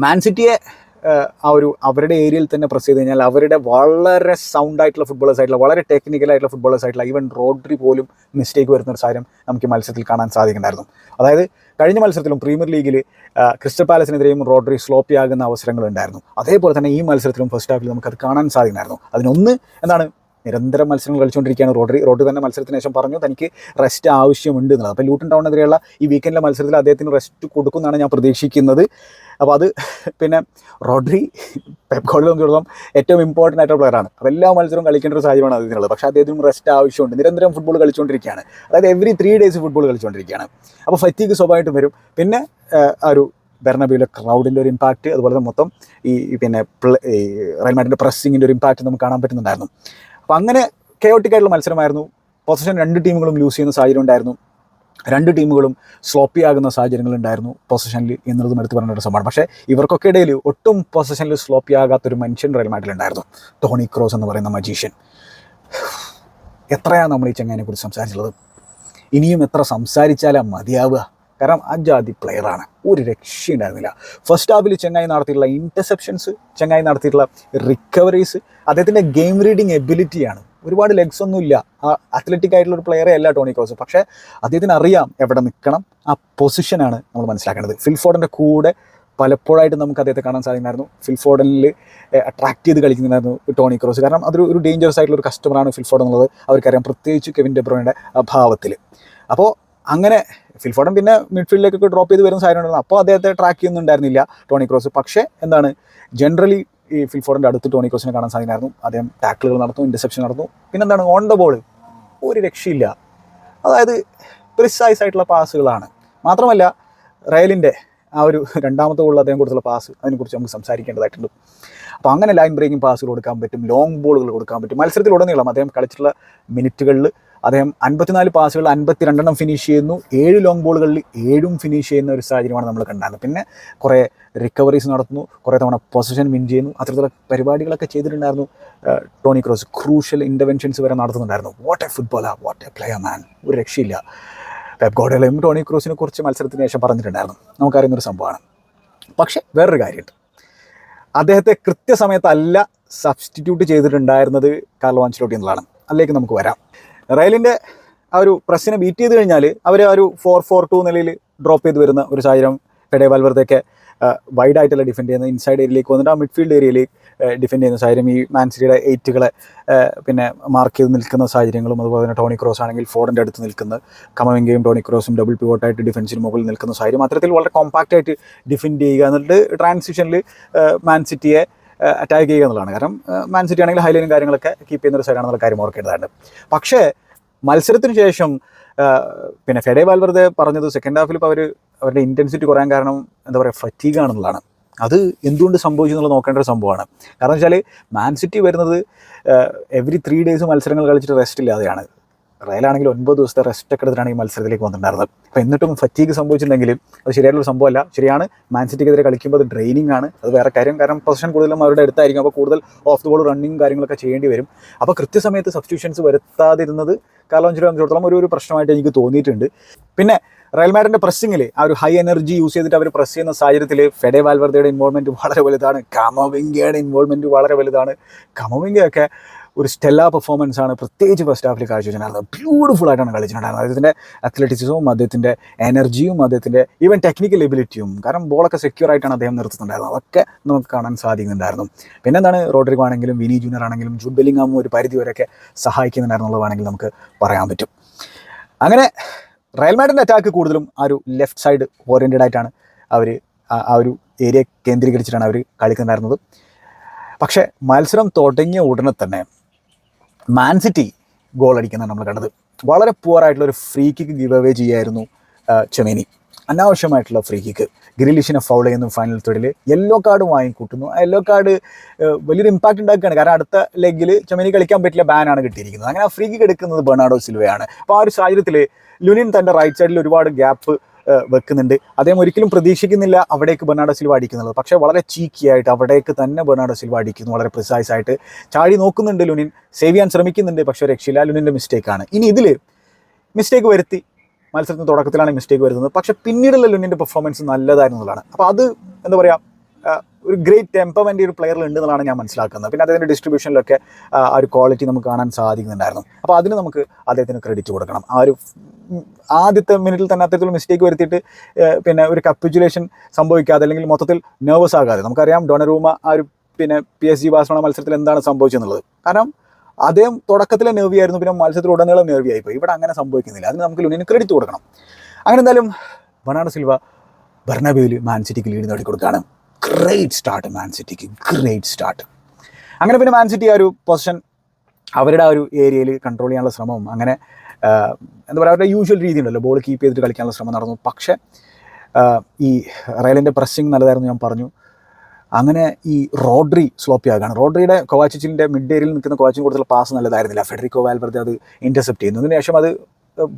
മാൻ സിറ്റിയെ ആ ഒരു അവരുടെ ഏരിയയിൽ തന്നെ പ്രസ് ചെയ്ത് കഴിഞ്ഞാൽ അവരുടെ വളരെ സൗണ്ടായിട്ടുള്ള ഫുട്ബോളേഴ്സ് ആയിട്ടുള്ള, വളരെ ടെക്നിക്കലായിട്ടുള്ള ഫുട്ബോളേഴ്സ് ആയിട്ടുള്ള ഈവൻ റോഡ്രി പോലും മിസ്റ്റേക്ക് വരുന്ന ഒരു സാഹചര്യം നമുക്ക് ഈ മത്സരത്തിൽ കാണാൻ സാധിക്കുന്നുണ്ടായിരുന്നു. അതായത് കഴിഞ്ഞ മത്സരത്തിലും പ്രീമിയർ ലീഗിൽ ക്രിസ്റ്റൽ പാലസിനെതിരെയും റോഡ്രി സ്ലോപ്പിയാകുന്ന അവസരങ്ങളുണ്ടായിരുന്നു. അതേപോലെ തന്നെ ഈ മത്സരത്തിലും ഫസ്റ്റ് ഹാഫിൽ നമുക്കത് കാണാൻ സാധിക്കുന്നുണ്ടായിരുന്നു. അതിനൊന്ന് എന്താണ്, നിരന്തരം മത്സരങ്ങൾ കളിച്ചുകൊണ്ടിരിക്കുകയാണ് റോഡ്രി തന്നെ മത്സരത്തിന് ശേഷം പറഞ്ഞു തനിക്ക് റെസ്റ്റ് ആവശ്യമുണ്ട് എന്നുള്ളത്. അപ്പോൾ ലൂട്ടൺ ടൗണിനെതിരെയുള്ള ഈ വീക്കെൻഡിലെ മത്സരത്തിൽ അദ്ദേഹത്തിന് റെസ്റ്റ് കൊടുക്കുമെന്നാണ് ഞാൻ പ്രതീക്ഷിക്കുന്നത്. അപ്പോൾ അത് പിന്നെ റോഡ്രി പെപ് ഗാർഡിയോളയോളം ഏറ്റവും ഇമ്പോർട്ടൻ്റ് ആയിട്ടുള്ള പ്ലെയറാണ്. അപ്പോൾ എല്ലാ മത്സരവും കളിക്കേണ്ട ഒരു സാഹചര്യമാണ് അതിനുള്ളത്. പക്ഷേ അദ്ദേഹത്തിന് റെസ്റ്റ് ആവശ്യമുണ്ട്. നിരന്തരം ഫുട്ബോൾ കളിച്ചുകൊണ്ടിരിക്കുകയാണ്, അതായത് എവറി 3 ഡേയ്സ് ഫുട്ബോൾ കളിച്ചുകൊണ്ടിരിക്കുകയാണ്. അപ്പോൾ ഫറ്റീഗ് സ്വാഭാവികമായിട്ടും വരും. പിന്നെ ഒരു ബെർണബിയിലെ ക്രൗഡിൻ്റെ ഒരു ഇമ്പാക്റ്റ്, അതുപോലെ തന്നെ മൊത്തം പിന്നെ റയൽ മാഡ്രിഡിൻ്റെ പ്രസ്സിങ്ങിൻ്റെ ഒരു ഇമ്പാക്റ്റ് നമുക്ക് കാണാൻ പറ്റുന്നുണ്ടായിരുന്നു. അപ്പോൾ അങ്ങനെ കെയോട്ടിക് ആയിട്ടുള്ള മത്സരമായിരുന്നു. പൊസിഷൻ 2 ടീമുകളും ലൂസ് ചെയ്യുന്ന സാഹചര്യം ഉണ്ടായിരുന്നു, 2 ടീമുകളും സ്ലോപ്പി ആകുന്ന സാഹചര്യങ്ങളുണ്ടായിരുന്നു പൊസിഷനിൽ എന്നുള്ളതും എടുത്ത് പറഞ്ഞ ഒരു സംഭവമാണ്. പക്ഷേ ഇവർക്കൊക്കെ ഇടയിൽ ഒട്ടും പൊസിഷനിൽ സ്ലോപ്പി ആകാത്തൊരു മനുഷ്യൻ റയൽ മാഡ്രിഡിലുണ്ടായിരുന്നു, ടോണി ക്രോസ് എന്ന് പറയുന്ന മജീഷ്യൻ. എത്രയാണ് നമ്മൾ ഈ ചങ്ങായിനെ കുറിച്ച് സംസാരിച്ചുള്ളത്? ഇനിയും എത്ര സംസാരിച്ചാലാണ് മതിയാവുക? കാരണം ആ ജാതി പ്ലെയറാണ്, ഒരു രക്ഷയുണ്ടായിരുന്നില്ല. ഫസ്റ്റ് ഹാഫിൽ ചെങ്ങായി നടത്തിയിട്ടുള്ള ഇൻ്റർസെപ്ഷൻസ്, ചെങ്ങായി നടത്തിയിട്ടുള്ള റിക്കവറീസ്, അദ്ദേഹത്തിൻ്റെ ഗെയിം റീഡിങ് എബിലിറ്റിയാണ്. ഒരുപാട് ലെഗ്സ് ഒന്നുമില്ല, ആ അത്ലറ്റിക് ആയിട്ടുള്ള ഒരു പ്ലെയറേ അല്ല ടോണി ക്രോസ്. പക്ഷേ അദ്ദേഹത്തിന് അറിയാം എവിടെ നിൽക്കണം, ആ പൊസിഷനാണ് നമ്മൾ മനസ്സിലാക്കേണ്ടത്. ഫിൽഫോർഡിൻ്റെ കൂടെ പലപ്പോഴായിട്ട് നമുക്ക് അദ്ദേഹത്തെ കാണാൻ സാധിക്കുമായിരുന്നു. ഫിൽഫോർഡിൽ അട്രാക്ട് ചെയ്ത് കളിക്കുന്നുണ്ടായിരുന്നു ടോണി ക്രോസ്. കാരണം അതൊരു ഡേഞ്ചറസ് ആയിട്ടുള്ള ഒരു കസ്റ്റമറാണ് ഫിൽഫോർഡ് എന്നുള്ളത് അവർക്കറിയാം, പ്രത്യേകിച്ച് കെവിൻ ഡെ ബ്രൂയിൻ്റെ അഭാവത്തിൽ. അപ്പോൾ അങ്ങനെ ഫിൽഫോർഡൻ പിന്നെ മിഡ്ഫീൽഡിലേക്കൊക്കെ ഡ്രോപ്പ് ചെയ്ത് വരുന്ന സാധനം ഉണ്ടായിരുന്നു. അപ്പോൾ അദ്ദേഹത്തെ ട്രാക്ക് ചെയ്യുന്നുണ്ടായിരുന്നില്ല ടോണി ക്രോസ്. പക്ഷേ എന്താണ്, ജനറലി ഈ ഫിൽഫോർഡിൻ്റെ അടുത്ത് ടോണി ക്രോസിനെ കാണാൻ സാധിക്കുമായിരുന്നു. അദ്ദേഹം ടാക്കിളുകൾ നടത്തും, ഇൻ്റർസെപ്ഷൻ നടത്തും. പിന്നെന്താണ്, ഓൺ ദ ബോൾ ഒരു രക്ഷയില്ല. അതായത് പ്രിസൈസ് ആയിട്ടുള്ള പാസുകളാണ്. മാത്രമല്ല റയലിൻ്റെ ആ ഒരു രണ്ടാമത്തെ ഗോളിൽ അദ്ദേഹം കൊടുത്തുള്ള പാസ്, അതിനെക്കുറിച്ച് നമുക്ക് സംസാരിക്കേണ്ടതായിട്ടുണ്ട്. അപ്പോൾ അങ്ങനെ ലൈൻ ബ്രേക്കിംഗ് പാസുകൾ കൊടുക്കാൻ പറ്റും, ലോങ് ബോളുകൾ കൊടുക്കാൻ പറ്റും. മത്സരത്തിലുടനീളം അദ്ദേഹം കളിച്ചിട്ടുള്ള മിനിറ്റുകളിൽ അദ്ദേഹം 54 പാസുകൾ 52 ഫിനിഷ് ചെയ്യുന്നു. 7 ലോങ് ബോളുകളിൽ 7 ഫിനിഷ് ചെയ്യുന്ന ഒരു സാഹചര്യമാണ് നമ്മൾ കണ്ടായിരുന്നത്. പിന്നെ കുറേ റിക്കവറീസ് നടത്തുന്നു, കുറേ തവണ പൊസിഷൻ വിൻ ചെയ്യുന്നു. അത്തരത്തിലുള്ള പരിപാടികളൊക്കെ ചെയ്തിട്ടുണ്ടായിരുന്നു ടോണി ക്രോസ്. ക്രൂഷ്യൽ ഇൻ്റർവെൻഷൻസ് വരെ നടത്തുന്നുണ്ടായിരുന്നു. വാട്ട് എ ഫുട്ബോളാ, വാട്ട് എ പ്ലെയർ മാൻ, ഒരു രക്ഷയില്ല. പെപ് ഗാർഡിയോളയും ടോണി ക്രോസിനെ കുറിച്ച് മത്സരത്തിന് ശേഷം പറഞ്ഞിട്ടുണ്ടായിരുന്നു, നമുക്കറിയുന്നൊരു സംഭവമാണ്. പക്ഷേ വേറൊരു കാര്യമുണ്ട്, അദ്ദേഹത്തെ കൃത്യസമയത്തല്ല സബ്സ്റ്റിറ്റ്യൂട്ട് ചെയ്തിട്ടുണ്ടായിരുന്നത് കാർലോ ആൻചെലോട്ടി എന്നുള്ളതാണ്. അതിലേക്ക് നമുക്ക് വരാം. റയലിൻ്റെ ആ ഒരു പ്രസ്സിനെ ബീറ്റ് ചെയ്ത് കഴിഞ്ഞാൽ അവർ ആ ഒരു 4-4-2 നിലയിൽ ഡ്രോപ്പ് ചെയ്ത് വരുന്ന ഒരു സാഹചര്യം. ഫെഡെ വാൽവേർദെയൊക്കെ വൈഡായിട്ടല്ല ഡിഫെൻഡ് ചെയ്യുന്നത്, ഇൻസൈഡ് ഏരിയയിലേക്ക് വന്നിട്ട് ആ മിഡ്ഫീൽഡ് ഏരിയയിലേക്ക് ഡിഫെൻഡ് ചെയ്യുന്ന സാഹചര്യം. ഈ മാൻസിറ്റിയുടെ 8കളെ പിന്നെ മാർക്ക് ചെയ്ത് നിൽക്കുന്ന സാഹചര്യങ്ങളും, അതുപോലെ തന്നെ ടോണി ക്രോസ് ആണെങ്കിൽ ഫോർഡിൻ്റെ അടുത്ത് നിൽക്കുന്ന, കമവിംഗയും ടോണി ക്രോസും ഡബിൾ പിവോട്ടായിട്ട് ഡിഫൻസിന് മുകളിൽ നിൽക്കുന്ന സാഹചര്യം. അത്തരത്തിൽ വളരെ കോമ്പാക്റ്റായിട്ട് ഡിഫെൻഡ് ചെയ്യുക, എന്നിട്ട് ട്രാൻസിഷനിൽ മാൻസിറ്റിയെ അറ്റാക്ക് ചെയ്യുക എന്നുള്ളതാണ്. കാരണം മാൻസിറ്റി ആണെങ്കിൽ ഹൈലൈനും കാര്യങ്ങളൊക്കെ കീപ്പ് ചെയ്യുന്ന ഒരു സൈഡാണെന്നുള്ള കാര്യം ഓർക്കേണ്ടതാണ്. പക്ഷേ മത്സരത്തിന് ശേഷം പിന്നെ ഫെഡെ വാൽവേർദെ പറഞ്ഞത് സെക്കൻഡ് ഹാഫിൽ ഇപ്പോൾ അവരുടെ ഇൻറ്റൻസിറ്റി കുറയാൻ കാരണം എന്താ പറയുക, ഫറ്റീഗ് ആണെന്നുള്ളതാണ്. അത് എന്തുകൊണ്ട് സംഭവിച്ചു എന്നുള്ളത് നോക്കേണ്ട ഒരു സംഭവമാണ്. കാരണം വെച്ചാൽ മാൻസിറ്റി വരുന്നത് എവറി 3 ഡേയ്സ് മത്സരങ്ങൾ കളിച്ചിട്ട് റെസ്റ്റ് ഇല്ലാതെയാണ്. റയലാണെങ്കിൽ 9 ദിവസത്തെ റെസ്റ്റ് ഒക്കെ എടുത്തിട്ടാണ് ഈ മത്സരത്തിലേക്ക് വന്നിട്ടുണ്ടായിരുന്നത്. അപ്പോൾ എന്നിട്ടും ഫറ്റീഗ് സംഭവിച്ചിട്ടുണ്ടെങ്കിലും അത് ശരിയായിട്ടുള്ള സംഭവമല്ല. ശരിയാണ്, മാൻസിറ്റിക്കെതിരെ കളിക്കുമ്പോൾ അത് ഡ്രെയിനിങ് ആണ്, അത് വേറെ കാര്യം. കാരണം പൊസിഷൻ കൂടുതലും അവരുടെ അടുത്തായിരിക്കും, അപ്പോൾ കൂടുതൽ ഓഫ് ദി ബോൾ റണ്ണിങ് കാര്യങ്ങളൊക്കെ ചെയ്യേണ്ടി വരും. അപ്പോൾ കൃത്യസമയത്ത് സബ്സ്റ്റിറ്റ്യൂഷൻസ് വരുത്താതിരുന്നത് കാർലോ ആൻചെലോട്ടിയെ സംബന്ധിച്ചിടത്തോളം ഒരു പ്രശ്നമായിട്ട് എനിക്ക് തോന്നിയിട്ടുണ്ട്. പിന്നെ റയൽ മാഡ്രിഡിൻ്റെ പ്രസ്സിങ്ങിൽ ആ ഒരു ഹൈ എനർജി യൂസ് ചെയ്തിട്ട് അവർ പ്രസ് ചെയ്യുന്ന സാഹചര്യത്തിൽ ഫെഡെ വാൽവേർദെയുടെ ഇൻവോൾവ്മെൻറ്റ് വളരെ വലുതാണ്, കമവിംഗയുടെ ഇൻവോൾവ്മെൻറ്റ് വളരെ വലുതാണ്. കമവിംഗയൊക്കെ ഒരു സ്റ്റെല്ലാ പെർഫോമൻസ് ആണ് പ്രത്യേകിച്ച് ഫസ്റ്റ് ഹാഫിൽ കാഴ്ചവെച്ചിട്ടുണ്ടായിരുന്നത്. ബ്യൂട്ടിഫുൾ ആയിട്ടാണ് കളിച്ചിട്ടുണ്ടായിരുന്നത്. അദ്ദേഹത്തിൻ്റെ അത്ലറ്റിസിസവും അദ്ദേഹത്തിൻ്റെ എനർജിയും അദ്ദേഹത്തിൻ്റെ ഈവൻ ടെക്നിക്കൽ എബിലിറ്റിയും, കാരണം ബോളൊക്കെ സെക്യൂർ ആയിട്ടാണ് അദ്ദേഹം നിർത്തുന്നുണ്ടായിരുന്നത്, അതൊക്കെ നമുക്ക് കാണാൻ സാധിക്കുന്നുണ്ടായിരുന്നു. പിന്നെ എന്താണ്, റോഡ്രിഗോ ആണെങ്കിലും വിനി ജൂനിയർ ആണെങ്കിലും ജൂഡ് ബെല്ലിംഗാമും ഒരു പരിധി വരെയൊക്കെ സഹായിക്കുന്നുണ്ടായിരുന്നുള്ളതാണെങ്കിൽ നമുക്ക് പറയാൻ പറ്റും. അങ്ങനെ റയൽ മാഡ്രിഡിൻ്റെ അറ്റാക്ക് കൂടുതലും ആ ഒരു ലെഫ്റ്റ് സൈഡ് ഓറിയൻറ്റഡ് ആയിട്ടാണ് അവർ ആ ഒരു ഏരിയ കേന്ദ്രീകരിച്ചിട്ടാണ് അവർ കളിക്കുന്നുണ്ടായിരുന്നത്. പക്ഷേ മത്സരം തുടങ്ങിയ ഉടനെ തന്നെ മാൻസിറ്റി ഗോൾ അടിക്കുന്നതാണ് നമ്മൾ കണ്ടത്. വളരെ പുവറായിട്ടുള്ളൊരു ഫ്രീ കിക്ക് ഗിവ് അവേ ചെയ്യായിരുന്നു ചെമേനി. അനാവശ്യമായിട്ടുള്ള ഫ്രീ കിക്ക്, ഗ്രിലിഷിനെ ഫൗൾ ചെയ്യുന്നു ഫൈനൽ തേർഡിൽ, യെല്ലോ കാർഡ് വാങ്ങിക്കൂട്ടുന്നു. ആ യെല്ലോ കാർഡ് വലിയൊരു ഇമ്പാക്റ്റ് ഉണ്ടാക്കുകയാണ്. കാരണം അടുത്ത ലെഗിൽ ചെമേനി കളിക്കാൻ പറ്റില്ല, ബാനാണ് കിട്ടിയിരിക്കുന്നത്. അങ്ങനെ ആ ഫ്രീ കിക്ക് എടുക്കുന്നത് ബെർണാർഡോ സിൽവയാണ്. അപ്പോൾ ആ ഒരു സാഹചര്യത്തിൽ ലുനിൻ തൻ്റെ റൈറ്റ് സൈഡിൽ ഒരുപാട് ഗ്യാപ്പ് വെക്കുന്നുണ്ട്. അദ്ദേഹം ഒരിക്കലും പ്രതീക്ഷിക്കുന്നില്ല അവിടേക്ക് ബെർണാർഡോ സിൽവ അടിക്കുന്നുള്ളത്. പക്ഷേ വളരെ ചീക്കിയായിട്ട് അവിടേക്ക് തന്നെ ബെർണാർഡോ സിൽവ അടിക്കുന്നു. വളരെ പ്രിസൈസ് ആയിട്ട് ചാടി നോക്കുന്നുണ്ട് ലുനിൻ, സേവ് ചെയ്യാൻ ശ്രമിക്കുന്നുണ്ട്, പക്ഷേ രക്ഷയില്ല. ലുനിൻ്റെ മിസ്റ്റേക്കാണ്. ഇനി ഇതിൽ മിസ്റ്റേക്ക് വരുത്തി, മത്സരത്തിൻ്റെ തുടക്കത്തിലാണ് മിസ്റ്റേക്ക് വരുന്നത്. പക്ഷേ പിന്നീടുള്ള ലുനിൻ്റെ പെർഫോമൻസ് നല്ലതായിരുന്നതാണ്. അപ്പോൾ അത് എന്താ പറയുക, ഒരു ഗ്രേറ്റ് ടെമ്പർമെൻ്റ് ഒരു പ്ലെയറിൽ ഉണ്ട് എന്നുള്ളതാണ് ഞാൻ മനസ്സിലാക്കുന്നത്. പിന്നെ അദ്ദേഹത്തിൻ്റെ ഡിസ്ട്രിബ്യൂഷനിലൊക്കെ ആ ഒരു ക്വാളിറ്റി നമുക്ക് കാണാൻ സാധിക്കുന്നുണ്ടായിരുന്നു. അപ്പോൾ അതിന് നമുക്ക് അദ്ദേഹത്തിന് ക്രെഡിറ്റ് കൊടുക്കണം. ആ ഒരു ആദ്യത്തെ മിനിറ്റിൽ തന്നെ അത്തരത്തിലുള്ള മിസ്റ്റേക്ക് വരുത്തിയിട്ട് പിന്നെ ഒരു കപ്പിച്ചുലേഷൻ സംഭവിക്കാതെ, അല്ലെങ്കിൽ മൊത്തത്തിൽ നെർവസ് ആകാതെ. നമുക്കറിയാം ഡൊണറൂമ ആ ഒരു പിന്നെ PSG ബാഴ്സലോണ മത്സരത്തിൽ എന്താണ് സംഭവിച്ചെന്നുള്ളത്. കാരണം അദ്ദേഹം തുടക്കത്തിലെ നെർവി ആയിരുന്നു, പിന്നെ മത്സരത്തിൽ ഉടനീളം നെർവി ആയിപ്പോയി. ഇവിടെ അങ്ങനെ സംഭവിക്കുന്നില്ല. അതിന് നമുക്ക് ലുനിന് ക്രെഡിറ്റ് കൊടുക്കണം. അങ്ങനെ എന്തായാലും ബെർണാർഡോ സിൽവ ബെർണബേയിൽ മാൻ സിറ്റിക്ക് ലീഡ് നേടിക്കൊടുക്കുകയാണ്. ഗ്രേറ്റ് സ്റ്റാർട്ട് മാൻ സിറ്റിക്ക്, ഗ്രേറ്റ് സ്റ്റാർട്ട്. അങ്ങനെ പിന്നെ മാൻ സിറ്റി ആ ഒരു പൊസിഷൻ അവരുടെ ആ ഒരു ഏരിയയിൽ കൺട്രോൾ ചെയ്യാനുള്ള ശ്രമവും അങ്ങനെ എന്താ പറയുക അവരുടെ യൂഷ്വൽ രീതി ഉണ്ടല്ലോ, ബോൾ കീപ്പ് ചെയ്തിട്ട് കളിക്കാനുള്ള ശ്രമം നടന്നു. പക്ഷേ ഈ റയലിൻ്റെ പ്രസ്സിങ് നല്ലതായിരുന്നു ഞാൻ പറഞ്ഞു. അങ്ങനെ ഈ റോഡ്രി സ്ലോപ്പി ആകുകയാണ്. റോഡ്രിയുടെ കൊവാച്ചിച്ചിൻ്റെ മിഡ് ഏരിയയിൽ നിൽക്കുന്ന കൊവാച്ചിന് കൊടുത്തുള്ള പാസ് നല്ലതായിരുന്നില്ല. ഫെഡറിക്കോ വാൽവെർദെ അത് ഇൻ്റർസെപ്റ്റ് ചെയ്യുന്നു. അതിന് ശേഷം അത്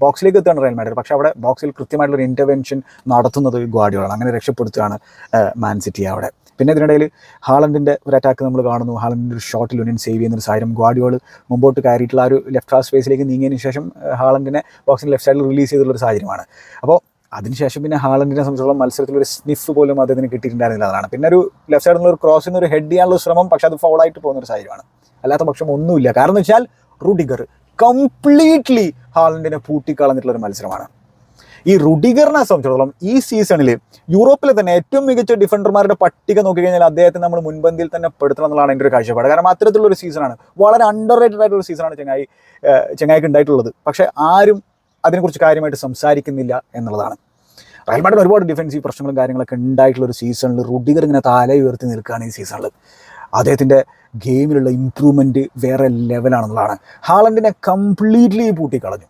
ബോക്സിലേക്ക് എത്തുകയാണ് റയൽ മാഡ്രിഡ്. പക്ഷേ അവിടെ ബോക്സിൽ കൃത്യമായിട്ടുള്ളൊരു ഇൻ്റർവെൻഷൻ നടത്തുന്നത് ഗ്വാർഡിയോളാണ്. അങ്ങനെ രക്ഷപ്പെടുത്തുകയാണ് മാൻ സിറ്റി അവിടെ. പിന്നെ ഇതിനിടയിൽ ഹാളണ്ടിൻ്റെ ഒരു അറ്റാക്ക് നമ്മൾ കാണുന്നു. ഹാളണ്ടിൻ്റെ ഒരു ഷോട്ട് ലുനിൻ സേവ് ചെയ്യുന്നൊരു സാഹചര്യം. ഗ്വാർഡിയോൾ മുമ്പോട്ട് കയറിയിട്ടുള്ള ആ ഒരു ലെഫ്റ്റ് ഹാഫ് സ്പേസിലേക്ക് നീങ്ങിയതിന് ശേഷം ഹാളണ്ടിനെ ബോക്സിൻ്റെ ലെഫ്റ്റ് സൈഡിൽ റിലീസ് ചെയ്തുള്ളൊരു സാഹചര്യമാണ്. അപ്പോൾ അതിനുശേഷം പിന്നെ ഹാളണ്ടിനെ സംബന്ധിച്ചോളം മത്സരത്തിലൊരു സ്നിഫ് പോലും അദ്ദേഹത്തിന് കിട്ടിയിട്ടുണ്ടായിരുന്നില്ല. അതാണ് പിന്നെ ഒരു ലെഫ്റ്റ് സൈഡിൽ നിന്ന് ഒരു ക്രോസിൽ നിന്ന് ഒരു ഹെഡ് ചെയ്യാനുള്ള ശ്രമം, പക്ഷേ അത് ഫൗളായിട്ട് പോകുന്നൊരു സാഹചര്യമാണ്. അല്ലാത്ത പക്ഷം ഒന്നുമില്ല. കാരണം എന്ന് വെച്ചാൽ റുഡിഗർ കംപ്ലീറ്റ്ലി ഹാളണ്ടിനെ പൂട്ടിക്കളഞ്ഞിട്ടുള്ളൊരു മത്സരമാണ്. ഈ റുഡിഗറിനെ സംബന്ധിച്ചിടത്തോളം ഈ സീസണിൽ യൂറോപ്പിലെ തന്നെ ഏറ്റവും മികച്ച ഡിഫൻഡർമാരുടെ പട്ടിക നോക്കിക്കഴിഞ്ഞാൽ അദ്ദേഹത്തെ നമ്മൾ മുൻപന്തിയിൽ തന്നെ പെടുത്തണം എന്നുള്ളതാണ് എൻ്റെ ഒരു കാഴ്ചപ്പാട്. കാരണം അത്തരത്തിലുള്ളൊരു സീസണാണ്, വളരെ അണ്ടർ റേറ്റഡ് ആയിട്ടുള്ള സീസണാണ് ചെങ്ങായിക്ക് ഉണ്ടായിട്ടുള്ളത്. പക്ഷേ ആരും അതിനെക്കുറിച്ച് കാര്യമായിട്ട് സംസാരിക്കുന്നില്ല എന്നുള്ളതാണ്. റയൽ മാഡ്രിഡ് ഒരുപാട് ഡിഫൻസീവ് പ്രശ്നങ്ങളും കാര്യങ്ങളൊക്കെ ഉണ്ടായിട്ടുള്ളൊരു സീസണിൽ റുഡിഗർ ഇങ്ങനെ തല ഉയർത്തി നിൽക്കുകയാണ് ഈ സീസണിൽ. അദ്ദേഹത്തിൻ്റെ ഗെയിമിലുള്ള ഇമ്പ്രൂവ്മെൻറ്റ് വേറെ ലെവലാണെന്നുള്ളതാണ്. ഹാളണ്ടിനെ കംപ്ലീറ്റ്ലി പൂട്ടിക്കളഞ്ഞു.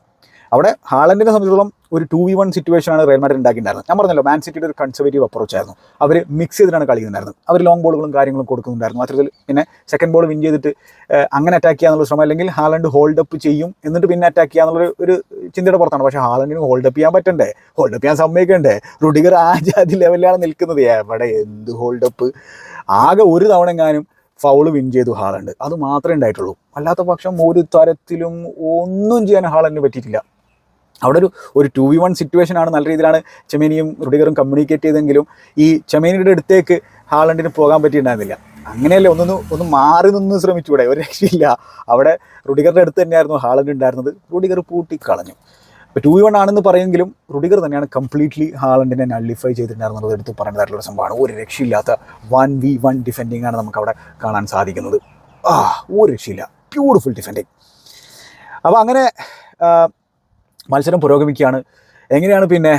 അവിടെ ഹാളണ്ടിനെ സംബന്ധിച്ചിടത്തോളം ഒരു 2v1 സിറ്റുവേഷനാണ് റയൽ മാഡ്രിഡ് ഉണ്ടാക്കിയിട്ടുണ്ടായിരുന്നത്. ഞാൻ പറഞ്ഞല്ലോ മാൻ സിറ്റിയുടെ ഒരു കൺസർവേറ്റീവ് അപ്രോച്ച് ആയിരുന്നു. അവർ മിക്സ് ചെയ്തിട്ടാണ് കളിക്കുന്നുണ്ടായിരുന്നത്. അവർ ലോങ് ബോളുകളും കാര്യങ്ങളും കൊടുക്കുന്നുണ്ടായിരുന്നു. അത്തരത്തിൽ പിന്നെ സെക്കൻഡ് ബോൾ വിൻ ചെയ്തിട്ട് അങ്ങനെ അറ്റാക്ക് ചെയ്യാന്നുള്ള ശ്രമം, അല്ലെങ്കിൽ ഹാളണ്ട് ഹോൾഡപ്പ് ചെയ്യും എന്നിട്ട് പിന്നെ അറ്റാക്ക് ചെയ്യാന്നുള്ള ഒരു ചിന്തയുടെ പുറത്താണ്. പക്ഷേ ഹാളണ്ടിന് ഹോൾഡപ്പ് ചെയ്യാൻ പറ്റണ്ടേ, ഹോൾഡപ്പ് ചെയ്യാൻ സമ്മതിക്കണ്ടേ? റുഡിഗർ ആ ജാതി ലെവലിലാണ് നിൽക്കുന്നത്. എവിടെ എന്ത് ഹോൾഡപ്പ്? ആകെ ഒരു തവണ എങ്ങാനും ഫൗള് വിൻ ചെയ്തു ഹാളണ്ട്, അത് മാത്രമേ ഉണ്ടായിട്ടുള്ളൂ. അല്ലാത്ത പക്ഷം ഒരു തരത്തിലും ഒന്നും ചെയ്യാൻ ഹാളണ്ടിന് പറ്റിയിട്ടില്ല. അവിടെ ഒരു 2v1 സിറ്റുവേഷനാണ്. നല്ല രീതിയിലാണ് ചെമേനിയും റുഡിഗറും കമ്മ്യൂണിക്കേറ്റ് ചെയ്തെങ്കിലും ഈ ചെമേനിയുടെ അടുത്തേക്ക് ഹാളണ്ടിന് പോകാൻ പറ്റിയിട്ടുണ്ടായിരുന്നില്ല. അങ്ങനെയല്ലേ ഒന്ന് മാറി നിന്ന് ശ്രമിച്ചൂടെ? ഒരു രക്ഷയില്ല. അവിടെ റുഡിഗറിൻ്റെ അടുത്ത് തന്നെയായിരുന്നു ഹാളണ്ട് ഉണ്ടായിരുന്നത്. റുഡിഗർ പൂട്ടിക്കളഞ്ഞു. ഇപ്പോൾ 2v1 ആണെന്ന് പറയുമെങ്കിലും റുഡിഗർ തന്നെയാണ് കംപ്ലീറ്റ്ലി ഹാളണ്ടിനെ നള്ളിഫൈ ചെയ്തിട്ടുണ്ടായിരുന്നത്. എടുത്ത് പറയേണ്ടതായിട്ടുള്ള സംഭവമാണ്. ഒരു രക്ഷയില്ലാത്ത 1v1 ഡിഫെൻഡിങ് ആണ് നമുക്കവിടെ കാണാൻ സാധിക്കുന്നത്. ഒരു രക്ഷയില്ല, ബ്യൂട്ടിഫുൾ ഡിഫെൻഡിങ്. അപ്പോൾ അങ്ങനെ മത്സരം പുരോഗമിക്കുകയാണ്. എങ്ങനെയാണ് പിന്നെ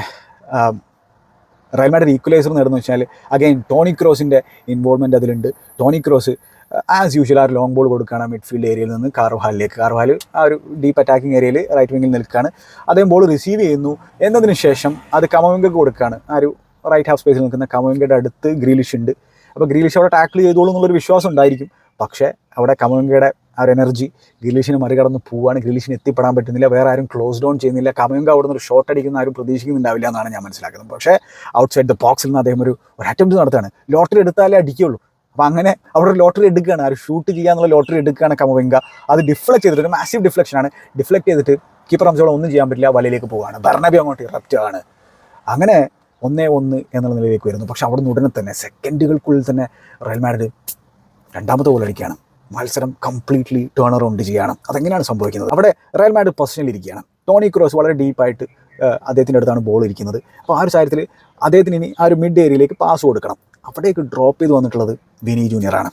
റയൽ മാഡ്രിഡ് ഈക്വലൈസർ നേടുന്നു വെച്ചാൽ അഗൈൻ ടോണി ക്രോസിൻ്റെ ഇൻവോൾവ്മെൻറ്റ് അതിലുണ്ട്. ടോണി ക്രോസ് ആസ് യൂഷ്വൽ ആ ഒരു ലോങ് ബോൾ കൊടുക്കുകയാണ് മിഡ്ഫീൽഡ് ഏരിയയിൽ നിന്ന് കാർവാലിലേക്ക്. കാർവാൽ ആ ഒരു ഡീപ്പ് അറ്റാക്കിംഗ് ഏരിയയിൽ റൈറ്റ് വിങ്ങിൽ നിൽക്കുകയാണ്. അദ്ദേഹം ബോൾ റിസീവ് ചെയ്യുന്നു. എന്നതിന് ശേഷം അത് കമവിംഗയ്ക്ക് കൊടുക്കുകയാണ്. ആ ഒരു റൈറ്റ് ഹാഫ് സ്പേസിൽ നിൽക്കുന്ന കമവിംഗയുടെ അടുത്ത് ഗ്രീലിഷ് ഉണ്ട്. അപ്പോൾ ഗ്രീലിഷ് അവിടെ ടാക്കിൾ ചെയ്തോളൂ എന്നുള്ളൊരു വിശ്വാസം ഉണ്ടായിരിക്കും. പക്ഷേ അവിടെ കമവിംഗയുടെ ആ ഒരു എനർജി ഗ്രീലിഷിന് മറികടന്ന് പോവുകയാണ്. ഗ്രീലിഷിന് എത്തിപ്പെടാൻ പറ്റുന്നില്ല. വേറെ ആരും ക്ലോസ് ഡൗൺ ചെയ്യുന്നില്ല. കമവിംഗ അവിടെ നിന്ന് ഒരു ഷോട്ട് അടിക്കുന്ന ആരും പ്രതീക്ഷിക്കുന്നുണ്ടാവില്ല എന്നാണ് ഞാൻ മനസ്സിലാക്കുന്നത്. പക്ഷേ ഔട്ട്സൈഡ് ദ ബോക്സിൽ നിന്ന് അദ്ദേഹം ഒരു അറ്റംപ്റ്റ് നടത്തുകയാണ്. ലോട്ടറി എടുത്താലേ അടിക്കുകയുള്ളൂ. അപ്പോൾ അങ്ങനെ അവിടെ ഒരു ലോട്ടറി എടുക്കുകയാണ്. ആ ഒരു ഷൂട്ട് ചെയ്യാന്നുള്ള ലോട്ടറി എടുക്കുകയാണ് കമവിംഗ. അത് ഡിഫ്ലക്ട് ചെയ്തിട്ട് ഒരു മാസീവ് ഡിഫ്ലക്ഷനാണ്. ഡിഫ്ലക്ട് ചെയ്തിട്ട് കീപ്പർ അംശോളം ഒന്നും ചെയ്യാൻ പറ്റില്ല, വലയിലേക്ക് പോവുകയാണ്. ബെർണബി അങ്ങോട്ട് ഇറപ്റ്റ് ആണ്. അങ്ങനെ 1-1 എന്നുള്ള നിലയിലേക്ക് വരുന്നു. പക്ഷേ അവിടെ നിന്ന് ഉടനെ തന്നെ സെക്കൻഡുകൾക്കുള്ളിൽ തന്നെ റയൽ മാഡ്രിഡ് രണ്ടാമത്തെ ഗോൾ അടിക്കുകയാണ്. മത്സരം കംപ്ലീറ്റ്ലി ടേൺ അറൗണ്ട് ചെയ്യണം. അതെങ്ങനെയാണ് സംഭവിക്കുന്നത്? അവിടെ റയൽ മാഡ്രിഡ് പൊസിഷനിൽ ഇരിക്കുകയാണ്. ടോണി ക്രോസ് വളരെ ഡീപ്പായിട്ട് അദ്ദേഹത്തിൻ്റെ അടുത്താണ് ബോൾ ഇരിക്കുന്നത്. അപ്പോൾ ആ ഒരു സാഹചര്യത്തിൽ അദ്ദേഹത്തിന് ഇനി ആ ഒരു മിഡ് ഏരിയയിലേക്ക് പാസ് കൊടുക്കണം. അവിടേക്ക് ഡ്രോപ്പ് ചെയ്ത് വന്നിട്ടുള്ളത് വിനി ജൂനിയറാണ്.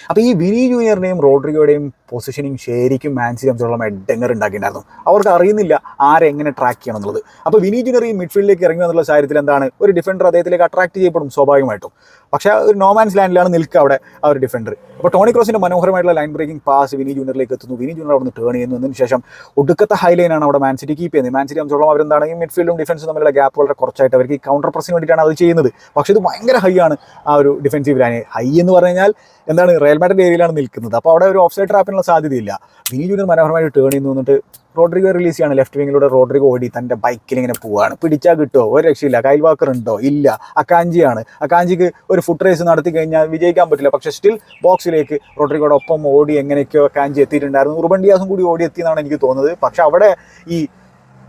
അപ്പോൾ ഈ വിനി ജൂനിയറിൻ്റെയും റോഡ്രിഗോയുടെയും പൊസിഷനിങ് ശരിക്കും മാൻ സിറ്റി സംബന്ധിച്ചോളം എഡ്ഡങ്ങർ ഉണ്ടാക്കിയിട്ടുണ്ടായിരുന്നു. അവർക്ക് അറിയുന്നില്ല ആരെങ്ങനെ ട്രാക്ക് ചെയ്യണം എന്നുള്ളത്. അപ്പോൾ വിനി ജൂനിയർ ഈ മിഡ്ഫീൽഡിലേക്ക് ഇറങ്ങി എന്നുള്ള സാഹചര്യത്തിൽ എന്താണ്, ഒരു ഡിഫൻഡർ അദ്ദേഹത്തിലേക്ക് അട്രാക്ട് ചെയ്യപ്പെടും സ്വാഭാവികമായിട്ടും. പക്ഷേ ഒരു നോമാൻസ് ലാൻഡിലാണ് നിൽക്കുക അവിടെ ആ ഒരു ഡിഫൻഡർ. അപ്പോൾ ടോണി ക്രോസിൻ്റെ മനോഹരമായിട്ടുള്ള ലൈൻ ബ്രേക്കിംഗ് പാസ് വിനി ജൂനിയറിലേക്ക് എത്തുന്നു. വിനി ജൂനിയർ അവിടെ നിന്ന് ടേൺ ചെയ്യുന്നു. അതിന് ശേഷം ഒടുക്കത്തെ ഹൈലൈനാണ് അവിടെ മാൻ സിറ്റി കീപ്പ് ചെയ്യുന്നത്. മാൻ സിറ്റി സംബന്ധിച്ചോളം അവരെന്താണ് ഈ മിഡ്ഫീൽഡും ഡിഫൻസും തമ്മിലുള്ള ഗ്യാപ്പ് വളരെ കുറച്ചായിട്ട് അവർക്ക് ഈ കൗണ്ടർ പ്രസിന് വേണ്ടിയിട്ടാണ് അത് ചെയ്യുന്നത്. പക്ഷേ ഇത് ഭയങ്കര ഹൈ ആണ് ആ ഒരു ഡിഫൻസീവ് ലൈൻ. ഹൈ എന്ന് പറഞ്ഞു കഴിഞ്ഞാൽ എന്താണ്, റയൽ മാഡ്രിഡ് ഏരിയയിലാണ് നിൽക്കുന്നത്. അപ്പോൾ അവിടെ ഒരു ഓഫ് സൈഡ് ട്രാപ്പിനുള്ള സാധ്യതയില്ല. വിനി ജൂനിയർ മനോഹരമായിട്ട് ടേൺ ചെയ്യുന്നു. എന്നിട്ട് റോഡ്രിഗോ റിലീസ് ചെയ്യാണ്. ലെഫ്റ്റ് വിങ്ങിലൂടെ റോഡ്രിഗോ ഓടി തൻ്റെ ബൈക്കിൽ ഇങ്ങനെ പോവുകയാണ്. പിടിച്ചാൽ കിട്ടുമോ? ഒരു രക്ഷയില്ല. കൈൽ വാക്കർ ഉണ്ടോ? ഇല്ല. അക്കാഞ്ചിയാണ്. അക്കാഞ്ചിക്ക് ഒരു ഫുട്ട് റേസ് നടത്തി കഴിഞ്ഞാൽ വിജയിക്കാൻ പറ്റില്ല. പക്ഷേ സ്റ്റിൽ ബോക്സിലേക്ക് റോഡ്രിഗോയുടെ ഒപ്പം ഓടി എങ്ങനെയൊക്കെയോ അക്കാഞ്ചി എത്തിയിട്ടുണ്ടായിരുന്നു. റുബൻ ഡിയാസും കൂടി ഓടി എത്തിയെന്നാണ് എനിക്ക് തോന്നുന്നത്. പക്ഷേ അവിടെ ഈ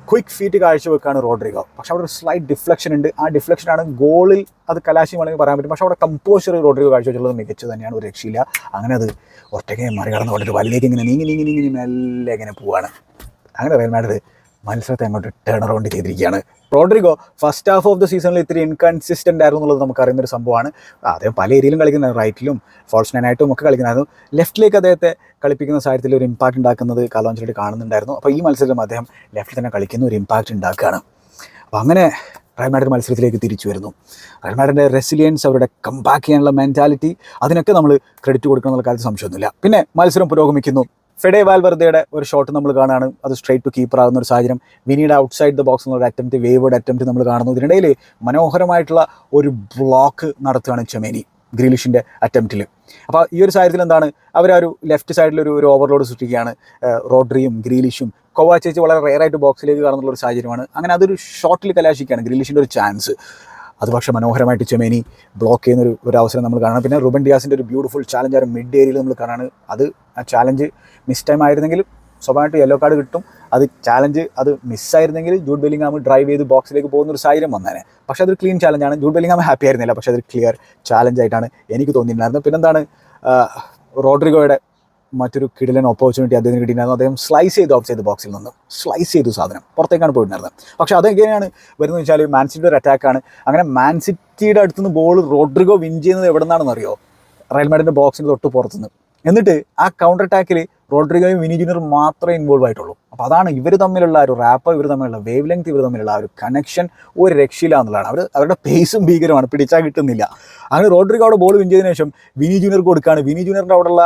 ക്വിക്ക് ഫീറ്റ് കാഴ്ചവെക്കാണ് റോഡ്രിഗോ. പക്ഷേ അവിടെ ഒരു സ്ലൈറ്റ് ഡിഫ്ലക്ഷൻ ഉണ്ട്. ആ ഡിഫ്ലക്ഷനാണ് ഗോളിൽ അത് കലാശിയുമാണെങ്കിൽ പറയാൻ പറ്റും. പക്ഷേ അവിടെ കമ്പോഷർ റോഡ്രിഗോ കാഴ്ചവെച്ചുള്ളത് മികച്ചത് തന്നെയാണ്. ഒരു രക്ഷയില്ല. അങ്ങനെ അത് ഒറ്റയ്ക്ക് മറികടന്ന് കൊണ്ടിട്ട് വലയിലേക്ക് ഇങ്ങനെ നീങ്ങി മെല്ലെ ഇങ്ങനെ പോവുകയാണ്. അങ്ങനെ റയൽ മാഡ്രിഡ് മത്സരത്തെ അങ്ങോട്ട് ടേൺ അറൗണ്ട് ചെയ്തിരിക്കുകയാണ്. Rodrigo first half of the സീസണിൽ ഇത്തിരി ഇൻകൺസിസ്റ്റൻ്റ് ആയിരുന്നു എന്നുള്ളത് നമുക്കറിയുന്നൊരു സംഭവമാണ്. അദ്ദേഹം പല ഏരിയയിലും കളിക്കുന്നത്, റൈറ്റിലും ഫോൾസ് നൈനായിട്ടും ഒക്കെ കളിക്കുന്നതായിരുന്നു. ലെഫ്റ്റിലേക്ക് അദ്ദേഹത്തെ കളിപ്പിക്കുന്ന സാഹചര്യത്തിൽ ഒരു ഇമ്പാക്റ്റ് ഉണ്ടാക്കുന്നത് കാർലോ ആഞ്ചലോട്ടി കാണുന്നുണ്ടായിരുന്നു. അപ്പോൾ ഈ മത്സരത്തിലും അദ്ദേഹം ലെഫ്റ്റിൽ തന്നെ കളിക്കുന്ന ഒരു ഇമ്പാക്റ്റ് ഉണ്ടാക്കുകയാണ്. അപ്പോൾ അങ്ങനെ റയൽ മാഡ്രിഡ് മത്സരത്തിലേക്ക് തിരിച്ചു വരുന്നു. റയൽ മാഡ്രിഡിൻ്റെ റെസിലിയൻസ്, അവരുടെ കംബാക്ക് ചെയ്യാനുള്ള മെൻറ്റാലിറ്റി, അതിനൊക്കെ നമ്മൾ ക്രെഡിറ്റ് കൊടുക്കണം എന്നുള്ള കാര്യത്തിൽ സംശയമൊന്നുമില്ല. പിന്നെ മത്സരം പുരോഗമിക്കുന്നു. ഫെഡെ വാൽവെർദയുടെ ഒരു ഷോട്ട് നമ്മൾ കാണുകയാണ്, അത് സ്ട്രൈറ്റ് ടു കീപ്പർ ആകുന്ന ഒരു സാഹചര്യം. വിനീഡ് ഔട്ട്സൈഡ് ദ ബോക്സ് എന്നുള്ള അറ്റംപ്റ്റ്, വേവേഡ് അറ്റംപ്റ്റ് നമ്മൾ കാണുന്നു. ഇതിനിടയിൽ മനോഹരമായിട്ടുള്ള ഒരു ബ്ലോക്ക് നടത്തുകയാണ് ചെമേനി ഗ്രീലിഷിൻ്റെ അറ്റംപ്റ്റിൽ. അപ്പോൾ ഈ ഒരു സാഹചര്യത്തിൽ എന്താണ്, അവരൊരു ലെഫ്റ്റ് സൈഡിൽ ഒരു ഓവർലോഡ് സൃഷ്ടിക്കുകയാണ്. റോഡ്രിയും ഗ്രീലിഷും കൊവാച്ചിച്ച് വളരെ റെയറായിട്ട് ബോക്സിലേക്ക് കാണുന്നുള്ള ഒരു സാഹചര്യമാണ്. അങ്ങനെ അതൊരു ഷോട്ടിൽ കലാശിക്കുകയാണ് ഗ്രീലിഷിൻ്റെ ഒരു ചാൻസ്. അത് പക്ഷേ മനോഹരമായിട്ട് ചെമേനി ബ്ലോക്ക് ചെയ്യുന്ന ഒരു അവസരം നമ്മൾ കാണണം. പിന്നെ റുബൻ ഡിയാസിൻ്റെ ഒരു ബ്യൂട്ടിഫുൾ ചാലഞ്ച് ആ മിഡ് ഏരിയയിൽ നമ്മൾ കാണാണ്. അത് ആ ചാലഞ്ച് മിസ് ടൈം ആയിരുന്നെങ്കിൽ സ്വാഭാവികമായിട്ട് യെല്ലോ കാർഡ് കിട്ടും. അത് ചാലഞ്ച് അത് മിസ്സായിരുന്നെങ്കിൽ ജൂഡ് ബെല്ലിംഗാം ഡ്രൈവ് ചെയ്ത് ബോക്സിലേക്ക് പോകുന്ന ഒരു സാഹചര്യം വന്നേനെ. പക്ഷേ അതൊരു ക്ലീൻ ചാലഞ്ചാണ്. ജൂഡ് ബെല്ലിംഗാം ഹാപ്പി ആയിരുന്നില്ല, പക്ഷേ അതൊരു ക്ലിയർ ചാലഞ്ചായിട്ടാണ് എനിക്ക് തോന്നിയിട്ടുണ്ടായിരുന്നത്. പിന്നെന്താണ്, റോഡ്രിഗോയുടെ മറ്റൊരു കിടിലൻ ഓപ്പർച്യൂണിറ്റി അദ്ദേഹത്തിന് കിട്ടിയിട്ടുണ്ടായിരുന്നു. അദ്ദേഹം സ്ലൈസ് ചെയ്തു ഔട്ട് സൈഡ് ബോക്സിൽ നിന്ന്, സ്ലൈസ് ചെയ്തു, സാധനം പുറത്തേക്കാണ് പോയിട്ടുണ്ടായിരുന്നത്. പക്ഷേ അതെങ്ങനെയാണ് വരുന്നത് വെച്ചാൽ മാൻ സിറ്റിയുടെ ഒരു അറ്റാക്കാണ്. അങ്ങനെ മാൻ സിറ്റിയുടെ അടുത്തുനിന്ന് ബോൾ റോഡ്രിഗോ വിൻ ചെയ്യുന്നത് എവിടെ നിന്നാണെന്ന് അറിയോ? റയൽ മാഡ്രിഡിൻ്റെ ബോക്സിന് തൊട്ട് പുറത്തുനിന്ന്. എന്നിട്ട് ആ കൗണ്ടർ അറ്റാക്കിൽ റോഡ്രിഗോയും വിനി ജൂനിയറും മാത്രമേ ഇൻവോൾവ് ആയിട്ടുള്ളൂ. അപ്പോൾ അതാണ് ഇവർ തമ്മിലുള്ള ഒരു റാപ്പ്, ഇവർ തമ്മിലുള്ള വേവ് ലെങ്ത്, ഇവർ തമ്മിലുള്ള ഒരു കണക്ഷൻ ഒരു രക്ഷയില്ല എന്നുള്ളതാണ്. അവരുടെ പേസും ഭീകരമാണ്, പിടിച്ചാൽ കിട്ടുന്നില്ല. അങ്ങനെ റോഡ്രിഗോ അവിടെ ബോൾ വിൻ ചെയ്തതിനു ശേഷം വിനി ജൂനിയർക്ക് കൊടുക്കുകയാണ്. വിനി ജൂനിയറിൻ്റെ അവിടെയുള്ള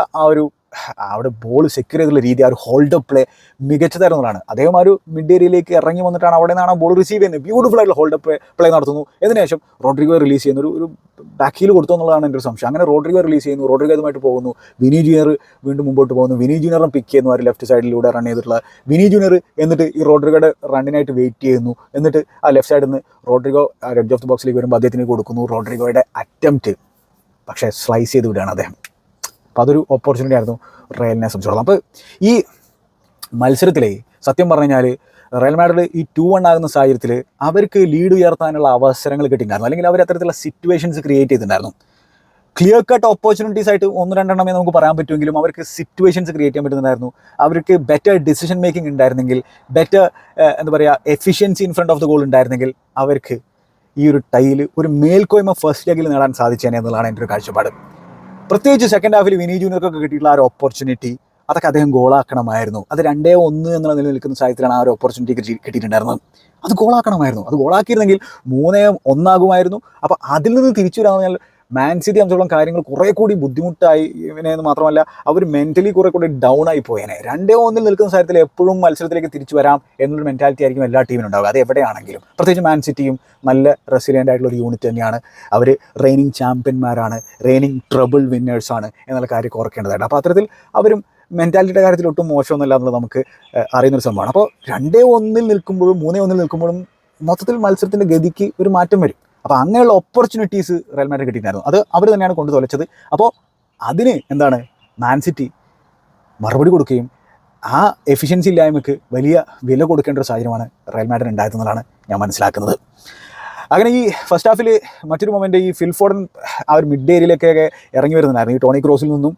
അവിടെ ബോൾ സെക്യൂർ ചെയ്തുള്ള രീതി, ആ ഒരു ഹോൾഡ് അപ്പ് പ്ലേ മികച്ചതായിരുന്നതാണ്. അദ്ദേഹം ആ ഒരു മിഡ് ഏരിയയിലേക്ക് ഇറങ്ങി വന്നിട്ടാണ് അവിടെ നിന്നാണ് ബോൾ റിസീവ് ചെയ്യുന്നത്. ബ്യൂട്ടിഫുൾ ആയിട്ടുള്ള ഹോൾഡ് അപ്പ് പ്ലേ നടത്തുന്നു. അതിനുശേഷം റോഡ്രിഗോ റിലീസ് ചെയ്യുന്ന ഒരു ബാക്ക് ഹീൽ കൊടുത്തു എന്നുള്ളതാണ് എൻ്റെ ഒരു സംശയം. അങ്ങനെ റോഡ്രിഗോ റിലീസ് ചെയ്യുന്നു, റോഡ്രിഗോ അതുമായിട്ട് പോകുന്നു. വിനി ജൂനിയർ വീണ്ടും മുമ്പോട്ട് പോകുന്നു. വിനി ജൂനിയറും പിക്ക് ചെയ്യുന്നു ആ ലെഫ്റ്റ് സൈഡിലൂടെ റൺ ചെയ്തിട്ടുള്ള വിനി ജൂനിയർ. എന്നിട്ട് ഈ റോഡ്രിഗോയുടെ റണ്ണിനായിട്ട് വെയിറ്റ് ചെയ്യുന്നു. എന്നിട്ട് ആ ലെഫ്റ്റ് സൈഡിൽ നിന്ന് റോഡ്രിഗോ എഡ്ജ് ഓഫ് ദി ബോക്സിലേക്ക് വരുമ്പോൾ അദ്ദേഹത്തിന് കൊടുക്കുന്നു. റോഡ്രിഗോയുടെ അറ്റംപ്റ്റ് പക്ഷേ സ്ലൈസ് ചെയ്ത് വിടുകയാണ് അദ്ദേഹം. അപ്പോൾ അതൊരു ഓപ്പർച്യൂണിറ്റി ആയിരുന്നു റയലിനെ സംബന്ധിച്ചോളം. അപ്പോൾ ഈ മത്സരത്തിലെ സത്യം പറഞ്ഞു കഴിഞ്ഞാൽ റയൽ മാഡ്രിഡ് ഈ 2-1 ആകുന്ന സാഹചര്യത്തിൽ അവർക്ക് ലീഡ് ഉയർത്താനുള്ള അവസരങ്ങൾ കിട്ടിയിട്ടുണ്ടായിരുന്നു, അല്ലെങ്കിൽ അവർ അത്തരത്തിലുള്ള സിറ്റുവേഷൻസ് ക്രിയേറ്റ് ചെയ്തിട്ടുണ്ടായിരുന്നു. ക്ലിയർ കട്ട് ഓപ്പർച്യൂണിറ്റീസ് ആയിട്ട് 1-2 നമുക്ക് പറയാൻ പറ്റുമെങ്കിലും അവർക്ക് സിറ്റുവേഷൻസ് ക്രിയേറ്റ് ചെയ്യാൻ പറ്റുന്നുണ്ടായിരുന്നു. അവർക്ക് ബെറ്റർ ഡിസിഷൻ മേക്കിംഗ് ഉണ്ടായിരുന്നെങ്കിൽ, ബെറ്റർ എന്താ പറയുക efficiency in front of the goal ഉണ്ടായിരുന്നെങ്കിൽ അവർക്ക് ഈ ഒരു ടൈൽ ഒരു മേൽക്കോയ്മ ഫസ്റ്റ് ലെഗിൽ നേടാൻ സാധിച്ചേനെ എന്നുള്ളതാണ് എൻ്റെ ഒരു കാഴ്ചപ്പാട്. പ്രത്യേകിച്ച് സെക്കൻഡ് ഹാഫിൽ വിനി ജൂനിയർക്കൊക്കെ കിട്ടിയിട്ടുള്ള ആ ഒരു ഓപ്പർച്യൂണിറ്റി, അതൊക്കെ അദ്ദേഹം ഗോളാക്കണമായിരുന്നു. അത് 2-1 എന്നുള്ള നിലനിൽക്കുന്ന സാഹചര്യത്തിലാണ് ആ ഒരു ഓപ്പർച്യൂണിറ്റി കിട്ടിയിട്ടുണ്ടായിരുന്നത്. അത് ഗോളാക്കണമായിരുന്നു. അത് ഗോളാക്കിയിരുന്നെങ്കിൽ 3-1 ആകുമായിരുന്നു. അപ്പോൾ അതിൽ നിന്ന് തിരിച്ചു വരാമെന്ന് പറഞ്ഞാൽ മാൻ സിറ്റി സംബന്ധിച്ചോളം കാര്യങ്ങൾ കുറേ കൂടി ബുദ്ധിമുട്ടായി. ഇവനെന്ന് മാത്രമല്ല അവർ മെൻ്റലി കുറേ കൂടി ഡൗൺ ആയി പോയേനെ. 2-1 നിൽക്കുന്ന സാഹചര്യത്തിൽ എപ്പോഴും മത്സരത്തിലേക്ക് തിരിച്ചു വരാം എന്നൊരു മെൻറ്റാലിറ്റി ആയിരിക്കും എല്ലാ ടീമിനും ഉണ്ടാവുക. അത് എവിടെയാണെങ്കിലും. പ്രത്യേകിച്ച് മാൻ സിറ്റിയും നല്ല റെസിലിയൻ്റ് ആയിട്ടുള്ള ഒരു യൂണിറ്റ് തന്നെയാണ്. അവർ റെയിനിങ് ചാമ്പ്യന്മാരാണ്, റെയിനിങ് ട്രബിൾ വിന്നേഴ്സാണ് എന്നുള്ള കാര്യം ഓർക്കേണ്ടതായിട്ട്. അപ്പോൾ അത്തരത്തിൽ അവരും മെൻറ്റാലിറ്റിയുടെ കാര്യത്തിൽ ഒട്ടും മോശമൊന്നുമില്ല എന്നുള്ളത് നമുക്ക് അറിയുന്നൊരു സംഭവമാണ്. അപ്പോൾ 2-1 നിൽക്കുമ്പോഴും 3-1 നിൽക്കുമ്പോഴും മൊത്തത്തിൽ മത്സരത്തിൻ്റെ ഗതിക്ക് ഒരു മാറ്റം വരും. അപ്പോൾ അങ്ങനെയുള്ള ഓപ്പർച്യൂണിറ്റീസ് റയൽ മാഡ്രിഡ് കിട്ടിയിട്ടുണ്ടായിരുന്നു. അത് അവർ തന്നെയാണ് കൊണ്ടു തൊലച്ചത്. അപ്പോൾ അതിന് എന്താണ് മാൻ സിറ്റി മറുപടി കൊടുക്കുകയും ആ എഫിഷ്യൻസി ഇല്ലായ്മയ്ക്ക് വലിയ വില കൊടുക്കേണ്ട ഒരു സാഹചര്യമാണ് റയൽ മാഡ്രിഡ് ഉണ്ടായിരുന്നതാണ് ഞാൻ മനസ്സിലാക്കുന്നത്. അങ്ങനെ ഈ ഫസ്റ്റ് ഹാഫിൽ മറ്റൊരു മൊമെൻറ്റ്, ഈ ഫിൽ ഫോഡൻ ആ ഒരു മിഡ് ഏരിയയിലേക്കൊക്കെ ഇറങ്ങി വരുന്നുണ്ടായിരുന്നു. ഈ ടോണി ക്രോസിൽ നിന്നും